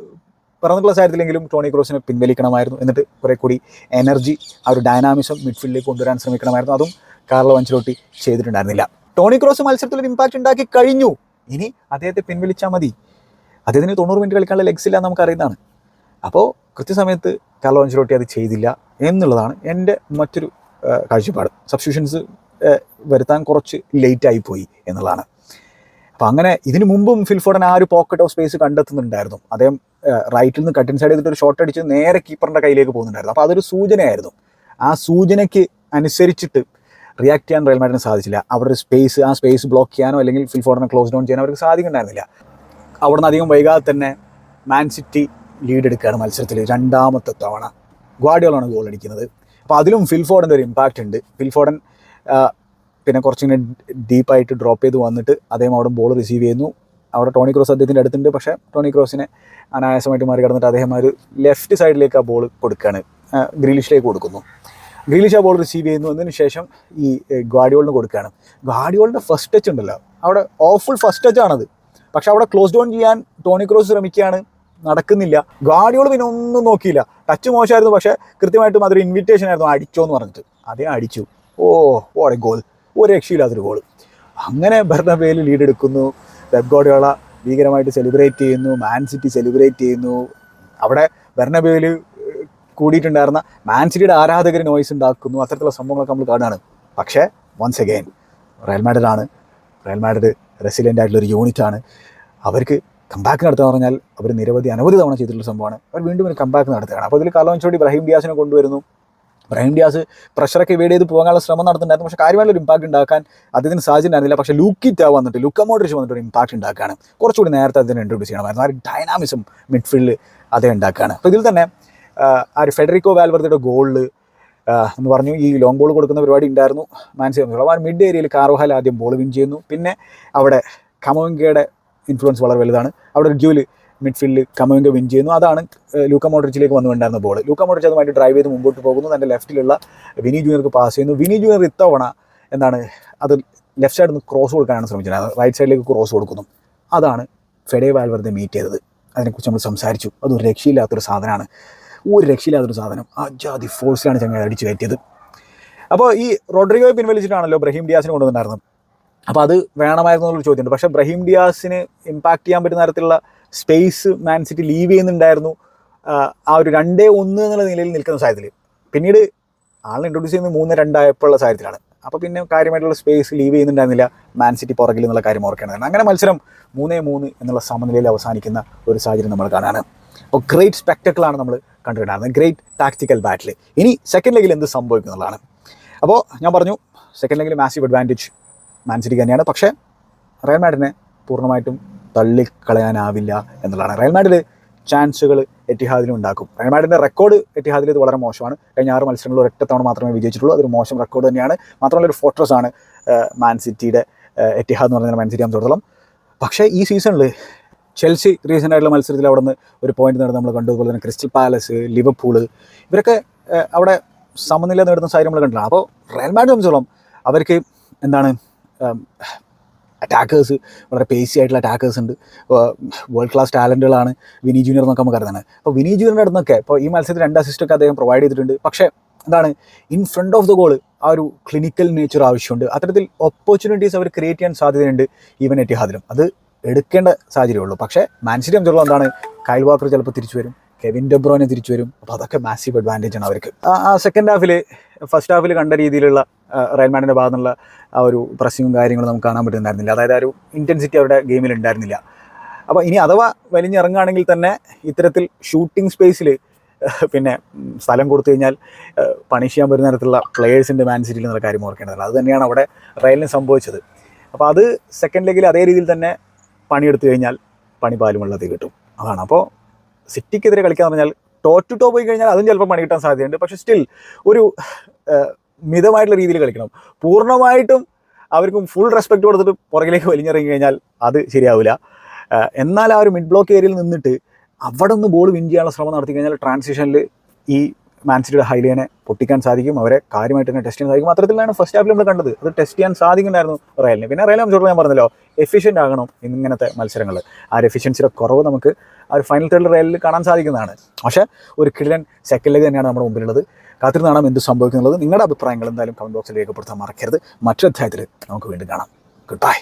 പറഞ്ഞിട്ടുള്ള കാര്യത്തിലെങ്കിലും ടോണി ക്രൂസിനെ പിൻവലിക്കണമായിരുന്നു. എന്നിട്ട് കുറേ കൂടി എനർജി, ആ ഒരു ഡൈനാമിസം മിഡ്ഫീൽഡിലേക്ക് കൊണ്ടുവരാൻ ശ്രമിക്കണമായിരുന്നു. അതും കാർലോ അൻചെലോട്ടി ചെയ്തിട്ടുണ്ടായിരുന്നില്ല. ടോണി ക്രൂസ് മത്സരത്തിൽ ഒരു ഇമ്പാക്റ്റ് ഉണ്ടാക്കി കഴിഞ്ഞു. ഇനി അദ്ദേഹത്തെ പിൻവലിച്ചാൽ മതി. അദ്ദേഹത്തിന് 90 മിനിറ്റ് കളിക്കാനുള്ള ലെഗ്സ് ഇല്ല നമുക്ക് അറിയുന്നതാണ്. അപ്പോൾ കൃത്യസമയത്ത് കാർലോ അൻചെലോട്ടി അത് ചെയ്തില്ല എന്നുള്ളതാണ് എൻ്റെ മറ്റൊരു കാഴ്ചപ്പാട്. സബ്സ്റ്റിറ്റ്യൂഷൻസ് വരുത്താൻ കുറച്ച് ലേറ്റായിപ്പോയി എന്നുള്ളതാണ്. അപ്പോൾ അങ്ങനെ ഇതിനു മുമ്പും ഫിൽ ഫോഡൻ ആ ഒരു പോക്കറ്റ് ഓഫ് സ്പേസ് കണ്ടെത്തുന്നുണ്ടായിരുന്നു. അദ്ദേഹം റൈറ്റിൽ നിന്ന് കട്ടിൻ സൈഡ് ചെയ്തിട്ട് ഒരു ഷോട്ട് അടിച്ച് നേരെ കീപ്പറിൻ്റെ കയ്യിലേക്ക് പോകുന്നുണ്ടായിരുന്നു. അപ്പോൾ അതൊരു സൂചനയായിരുന്നു. ആ സൂചനയ്ക്ക് അനുസരിച്ചിട്ട് റിയാക്ട് ചെയ്യാൻ റയൽ മാഡ്രിഡിന് സാധിച്ചില്ല. അവിടെ ഒരു ആ സ്പേസ് ബ്ലോക്ക് ചെയ്യാനോ അല്ലെങ്കിൽ ഫിൽ ഫോഡനെ ക്ലോസ് ഡൗൺ ചെയ്യാനോ അവർക്ക് സാധിക്കുന്നുണ്ടായിരുന്നില്ല. അവിടെ നിന്ന് അധികം വൈകാതെ തന്നെ മാൻ സിറ്റി ലീഡ് എടുക്കുകയാണ് മത്സരത്തിൽ. രണ്ടാമത്തെ തവണ ഗ്വാർഡിയോളാണ് ഗോൾ അടിക്കുന്നത്. അപ്പോൾ അതിലും ഫിൽ ഫോഡൻ്റെ ഒരു ഇമ്പാക്റ്റ് ഉണ്ട്. ഫിൽ ഫോഡൻ പിന്നെ കുറച്ചിങ്ങനെ ഡീപ്പായിട്ട് ഡ്രോപ്പ് ചെയ്ത് വന്നിട്ട് അദ്ദേഹം അവിടെ ബോൾ റിസീവ് ചെയ്യുന്നു. അവിടെ ടോണി ക്രോസ് അദ്ദേഹത്തിൻ്റെ അടുത്തുണ്ട്. പക്ഷേ ടോണി ക്രോസിനെ അനായാസമായിട്ട് മറികടന്നിട്ട് അദ്ദേഹം ഒരു ലെഫ്റ്റ് സൈഡിലേക്ക് ആ ബോൾ കൊടുക്കുകയാണ്, ഗ്രീലിഷിലേക്ക് കൊടുക്കുന്നു. ഗ്രീലിഷ് ആ ബോൾ റിസീവ് ചെയ്യുന്നു. അതിന് ശേഷം ഈ ഗ്വാർഡിയോളിന് കൊടുക്കുകയാണ്. ഗ്വാർഡിയോളിൻ്റെ ഫസ്റ്റ് ടച്ച് ഉണ്ടല്ലോ, അവിടെ ഓഫുൾ ഫസ്റ്റ് ടച്ച് ആണത്. പക്ഷെ അവിടെ ക്ലോസ് ഡൗൺ ചെയ്യാൻ ടോണി ക്രോസ് ശ്രമിക്കുകയാണ്, നടക്കുന്നില്ല. ഗ്വാർഡിയോൾ പിന്നെ ഒന്നും നോക്കിയില്ല. ടച്ച് മോശമായിരുന്നു, പക്ഷേ കൃത്യമായിട്ടും അതൊരു ഇൻവിറ്റേഷൻ ആയിരുന്നു, അടിച്ചോ എന്ന് പറഞ്ഞിട്ട്. അതേ അടിച്ചു. ഓടെ ഗോൾ, ഒരു രക്ഷയില്ലാത്തൊരു ഗോൾ. അങ്ങനെ ബെർണബേയിൽ ലീഡ് എടുക്കുന്നു. പെപ് ഗാർഡിയോള ഭീകരമായിട്ട് സെലിബ്രേറ്റ് ചെയ്യുന്നു. മാൻ സിറ്റി സെലിബ്രേറ്റ് ചെയ്യുന്നു. അവിടെ ബെർണബേയിൽ കൂടിയിട്ടുണ്ടായിരുന്ന മാൻ സിറ്റിയുടെ ആരാധകർ നോയ്സ് ഉണ്ടാക്കുന്നു. അത്തരത്തിലുള്ള സംഭവങ്ങളൊക്കെ നമ്മൾ കാണുകയാണ്. പക്ഷേ once again Real Madrid resilient ആയിട്ടുള്ളൊരു യൂണിറ്റാണ്. അവർക്ക് കംബാക്ക് നടത്തുക പറഞ്ഞാൽ അവർ അനവധി തവണ ചെയ്തിട്ടുള്ള സംഭവമാണ്. അവർ വീണ്ടും ഒരു കംബാക്ക് നടത്തുകയാണ്. അപ്പോൾ ഇതിൽ കാർലോ അൻചെലോട്ടി ബ്രഹീം ഡിയാസിനെ കൊണ്ടുവരുന്നു. ബ്രഹീം ഡിയാസ് പ്രഷറൊക്കെ ഇവേഡ് ചെയ്ത് പോകാനുള്ള ശ്രമം നടത്തുന്നുണ്ടായിരുന്നു. പക്ഷേ കാര്യമായിട്ടുള്ള ഇമ്പാക്ട് ഉണ്ടാക്കാൻ അദ്ദേഹത്തിന് സാഹചര്യം ഉണ്ടായിരുന്നില്ല. പക്ഷേ ലുക്ക മോഡ്രിച്ച് വന്നിട്ട് ഒരു ഇമ്പാക്ട് ഉണ്ടാക്കുകയാണ്. കുറച്ചുകൂടി നേരത്തെ അതിനെ ഇൻട്രൊഡ്യൂസ് ചെയ്യണമായിരുന്നു. ആ ഒരു ഡൈനാമിസം മിഡ്ഫീൽഡിൽ അദ്ദേഹം ഉണ്ടാക്കുകയാണ്. അപ്പോൾ ഇതിൽ തന്നെ ആ ഒരു ഫെഡറിക്കോ വാൽവർദയുടെ ഗോളിൽ എന്ന് പറഞ്ഞു ഈ ലോങ് ബോൾ കൊടുക്കുന്ന പരിപാടി ഉണ്ടായിരുന്നു മാൻ സിറ്റി. ആ മിഡ് ഏരിയയിൽ കാർവഹാൽ ആദ്യം ബോൾ വിൻ ചെയ്യുന്നു. പിന്നെ അവിടെ കമവിംഗയുടെ ഇൻഫ്ലുവൻസ് വളരെ വലുതാണ്. അവിടെ ഒരു ഡ്യൂല് മിഡ്ഫീൽഡിൽ കമവിംഗ വിൻ ചെയ്യുന്നു. അതാണ് ലൂക്ക മോഡ്രിച്ചിലേക്ക് വന്നുകൊണ്ടായിരുന്ന ബോൾ. ലൂക്ക മോഡ്രിച്ച് അതുമായിട്ട് ഡ്രൈവ് ചെയ്ത് മുമ്പോട്ട് പോകുന്നു. തൻ്റെ ലെഫ്റ്റിലുള്ള വിനി ജൂനിയർക്ക് പാസ് ചെയ്യുന്നു. വിനി ജൂനിയർ ഇത്തവണ അത് ലെഫ്റ്റ് സൈഡിൽ നിന്ന് ക്രോസ് കൊടുക്കാനാണ് ശ്രമിച്ചത്. റൈറ്റ് സൈഡിലേക്ക് ക്രോസ് കൊടുക്കുന്നു. അതാണ് ഫെഡെ വാൽവർദെ മീറ്റ് ചെയ്തത്. അതിനെക്കുറിച്ച് നമ്മൾ സംസാരിച്ചു. അതൊരു രക്ഷയില്ലാത്തൊരു സാധനമാണ്. അജാതി ഫോഴ്സിലാണ് ചങ്ങായി അടിച്ചു കയറ്റിയത്. അപ്പോൾ ഈ റോഡ്രിഗോയെ പിൻവലിച്ചിട്ടാണല്ലോ ബ്രഹീം ഡിയാസിനെ കൊണ്ടുവന്നിട്ടുണ്ടായിരുന്നത്. അപ്പോൾ അത് വേണമായിരുന്നു എന്നുള്ളൊരു ചോദ്യമുണ്ട്. പക്ഷേ ബ്രഹീം ഡിയാസിന് ഇമ്പാക്ട് ചെയ്യാൻ പറ്റുന്ന തരത്തിലുള്ള സ്പേസ് മാൻ സിറ്റി ലീവ് ചെയ്യുന്നുണ്ടായിരുന്നു. ആ ഒരു 2-1 എന്നുള്ള നിലയിൽ നിൽക്കുന്ന സാഹചര്യത്തിൽ പിന്നീട് ആളിനെ ഇൻട്രൊഡ്യൂസ് ചെയ്യുന്നത് 3-2 ആയപ്പോഴുള്ള സാഹചര്യത്തിലാണ്. അപ്പോൾ പിന്നെ കാര്യമായിട്ടുള്ള സ്പേസ് ലീവ് ചെയ്യുന്നുണ്ടായിരുന്നില്ല മാൻ സിറ്റി പുറകിൽ എന്നുള്ള കാര്യം ഓർക്കേണ്ടതാണ്. അങ്ങനെ മത്സരം 3-3 എന്നുള്ള സമനിലയിൽ അവസാനിക്കുന്ന ഒരു സാഹചര്യം നമ്മൾ കാണാനാണ്. അപ്പോൾ ഗ്രേറ്റ് സ്പെക്ടക്കിളാണ് നമ്മൾ കണ്ടിട്ടുണ്ടായിരുന്നത്, ഗ്രേറ്റ് ടാക്ടിക്കൽ ബാറ്റിൽ. ഇനി സെക്കൻഡ് ലെഗിൽ എന്ത് സംഭവിക്കും എന്നുള്ളതാണ്. അപ്പോൾ ഞാൻ പറഞ്ഞു സെക്കൻഡ് ലെഗിൽ മാസീവ് അഡ്വാൻറ്റേജ് മാൻ സിറ്റിക്ക് തന്നെയാണ്. പക്ഷേ റയൽ മാഡ്രിഡിനെ പൂർണ്ണമായിട്ടും തള്ളിക്കളയാനാവില്ല എന്നുള്ളതാണ്. റയൽ മാഡ്രിഡ് ചാൻസുകൾ എറ്റിഹാദിലും ഉണ്ടാക്കും. റയൽ മാഡ്രിഡിൻ്റെ റെക്കോർഡ് എറ്റിഹാദിൽ ഇത് വളരെ മോശമാണ്. കഴിഞ്ഞ 6 മത്സരങ്ങളിൽ ഒരൊറ്റ തവണ മാത്രമേ വിജയിച്ചിട്ടുള്ളൂ. അതൊരു മോശം റെക്കോർഡ് തന്നെയാണ്. മാത്രമല്ല ഒരു ഫോർട്രസ് ആണ് മാൻ സിറ്റിയുടെ എറ്റിഹാദ് എന്ന് പറയുന്നത് മാൻ സിറ്റി സംബന്ധിച്ചിടത്തോളം. പക്ഷേ ഈ സീസണിൽ ചെൽസി റീസെൻ്റ് ആയിട്ടുള്ള മത്സരത്തിൽ അവിടെ നിന്ന് ഒരു പോയിന്റ് നേടുന്നത് നമ്മൾ കണ്ടു. അതുപോലെ തന്നെ ക്രിസ്റ്റൽ പാലസ്, ലിവർപൂൾ ഇവരൊക്കെ അവിടെ സമനില നേടുന്ന സാഹചര്യം നമ്മൾ കണ്ടില്ല. അപ്പോൾ റയൽ മാഡ്രിഡ് സംബന്ധിച്ചോളം അവർക്ക് അറ്റാക്കേഴ്സ്, വളരെ പേസി ആയിട്ടുള്ള അറ്റാക്കേഴ്സ് ഉണ്ട്. വേൾഡ് ക്ലാസ് ടാലൻറ്റുകളാണ് വിനി ജൂനിയർ എന്നൊക്കെ നമുക്ക് അറിയുന്നത്. അപ്പോൾ വിനി ജൂനിയറിൻ്റെ അടുത്തൊക്കെ ഇപ്പോൾ ഈ മത്സരത്തിൽ 2 അസിസ്റ്റൊക്കെ അദ്ദേഹം പ്രൊവൈഡ് ചെയ്തിട്ടുണ്ട്. പക്ഷേ in front of the goal ആ ഒരു ക്ലിനിക്കൽ നേച്ചർ ആവശ്യമുണ്ട്. അത്തരത്തിൽ ഓപ്പർച്യൂണിറ്റീസ് അവർ ക്രിയേറ്റ് ചെയ്യാൻ സാധ്യതയുണ്ട് ഈവൻ എറ്റിഹാദിലും. അത് എടുക്കേണ്ട സാഹചര്യമുള്ളൂ. പക്ഷേ മാൻ സിറ്റി സംബന്ധിച്ചുള്ള കൈൽ വാക്കർ ചിലപ്പോൾ തിരിച്ചു വരും, കെവിൻ ഡെ ബ്രൂയ്നെ തിരിച്ചു വരും. അപ്പോൾ അതൊക്കെ മാസീവ് അഡ്വാൻറ്റേജ് ആണ് അവർക്ക്. ആ സെക്കൻഡ് ഹാഫിൽ ഫസ്റ്റ് ഹാഫിൽ കണ്ട രീതിയിലുള്ള റയൽ മാഡ്രിഡിൻ്റെ ഭാഗത്തു നിന്നുള്ള ആ ഒരു പ്രസ്സിങ്ങും കാര്യങ്ങളും നമുക്ക് കാണാൻ പറ്റുന്നുണ്ടായിരുന്നില്ല. അതായത് ആ ഒരു ഇൻറ്റൻസിറ്റി അവരുടെ ഗെയിമിൽ ഉണ്ടായിരുന്നില്ല. അപ്പോൾ ഇനി അഥവാ വലിഞ്ഞിറങ്ങുകയാണെങ്കിൽ തന്നെ ഇത്തരത്തിൽ ഷൂട്ടിംഗ് സ്പേസിൽ പിന്നെ സ്ഥലം കൊടുത്തു കഴിഞ്ഞാൽ പണിഷ് ചെയ്യാൻ പറ്റുന്ന തരത്തിലുള്ള പ്ലെയേഴ്സിൻ്റെ മാൻ സിറ്റിയിൽ എന്നുള്ള കാര്യം ഓർക്കേണ്ടതല്ല. അത് തന്നെയാണ് അവിടെ റയലിന് സംഭവിച്ചത്. അപ്പോൾ അത് സെക്കൻഡ് ലെഗിൽ അതേ രീതിയിൽ തന്നെ പണിയെടുത്തു കഴിഞ്ഞാൽ പണി പാലും വെള്ളത്തിൽ കിട്ടും. അതാണ്. അപ്പോൾ സിറ്റിക്കെതിരെ കളിക്കാന്ന് പറഞ്ഞാൽ ടോ പോയി കഴിഞ്ഞാൽ അതും ചിലപ്പോൾ പണി കിട്ടാൻ സാധ്യതയുണ്ട്. പക്ഷേ സ്റ്റിൽ ഒരു മിതമായിട്ടുള്ള രീതിയിൽ കളിക്കണം. പൂർണ്ണമായിട്ടും അവർക്കും ഫുൾ റെസ്പെക്റ്റ് കൊടുത്തിട്ട് പുറകിലേക്ക് വലിഞ്ഞിറങ്ങി കഴിഞ്ഞാൽ അത് ശരിയാവില്ല. എന്നാൽ ആ ഒരു മിഡ് ബ്ലോക്ക് ഏരിയയിൽ നിന്നിട്ട് അവിടെ നിന്ന് ബോൾ വിൻ ചെയ്യാനുള്ള ശ്രമം നടത്തി കഴിഞ്ഞാൽ ട്രാൻസിഷനിൽ ഈ മാൻസിറ്റിയുടെ ഹൈലിയനെ പൊട്ടിക്കാൻ സാധിക്കും, അവരെ കാര്യമായിട്ട് തന്നെ ടെസ്റ്റ് ചെയ്യാൻ സാധിക്കും. അത്തരത്തിലാണ് ഫസ്റ്റ് ഹാഫിൽ നമ്മൾ കണ്ടത്. അത് ടെസ്റ്റ് ചെയ്യാൻ സാധിക്കുന്നുണ്ടായിരുന്നു റയലിന്. പിന്നെ റയൽ നമ്മൾ ഞാൻ പറഞ്ഞല്ലോ, എഫിഷ്യൻ്റ് ആകണം ഇങ്ങനത്തെ മത്സരങ്ങൾ. ആ ഒരു എഫിഷ്യൻസിയുടെ കുറവ് നമുക്ക് ആ ഒരു ഫൈനൽ തേർഡിൽ റയലിൽ കാണാൻ സാധിക്കുന്നതാണ്. പക്ഷേ ഒരു കിടിലൻ സെക്കൻഡ് ലെഗ് തന്നെയാണ് നമ്മുടെ മുമ്പിലുള്ളത്. കാത്തിരുന്ന് കാണാം എന്ത് സംഭവിക്കുന്നുള്ളത്. നിങ്ങളുടെ അഭിപ്രായങ്ങൾ എന്തായാലും കമൻറ്റ് ബോക്സിൽ രേഖപ്പെടുത്താൻ മറക്കരുത്. മറ്റൊരു അധ്യായത്തിൽ നമുക്ക് വീണ്ടും കാണാം. Good bye.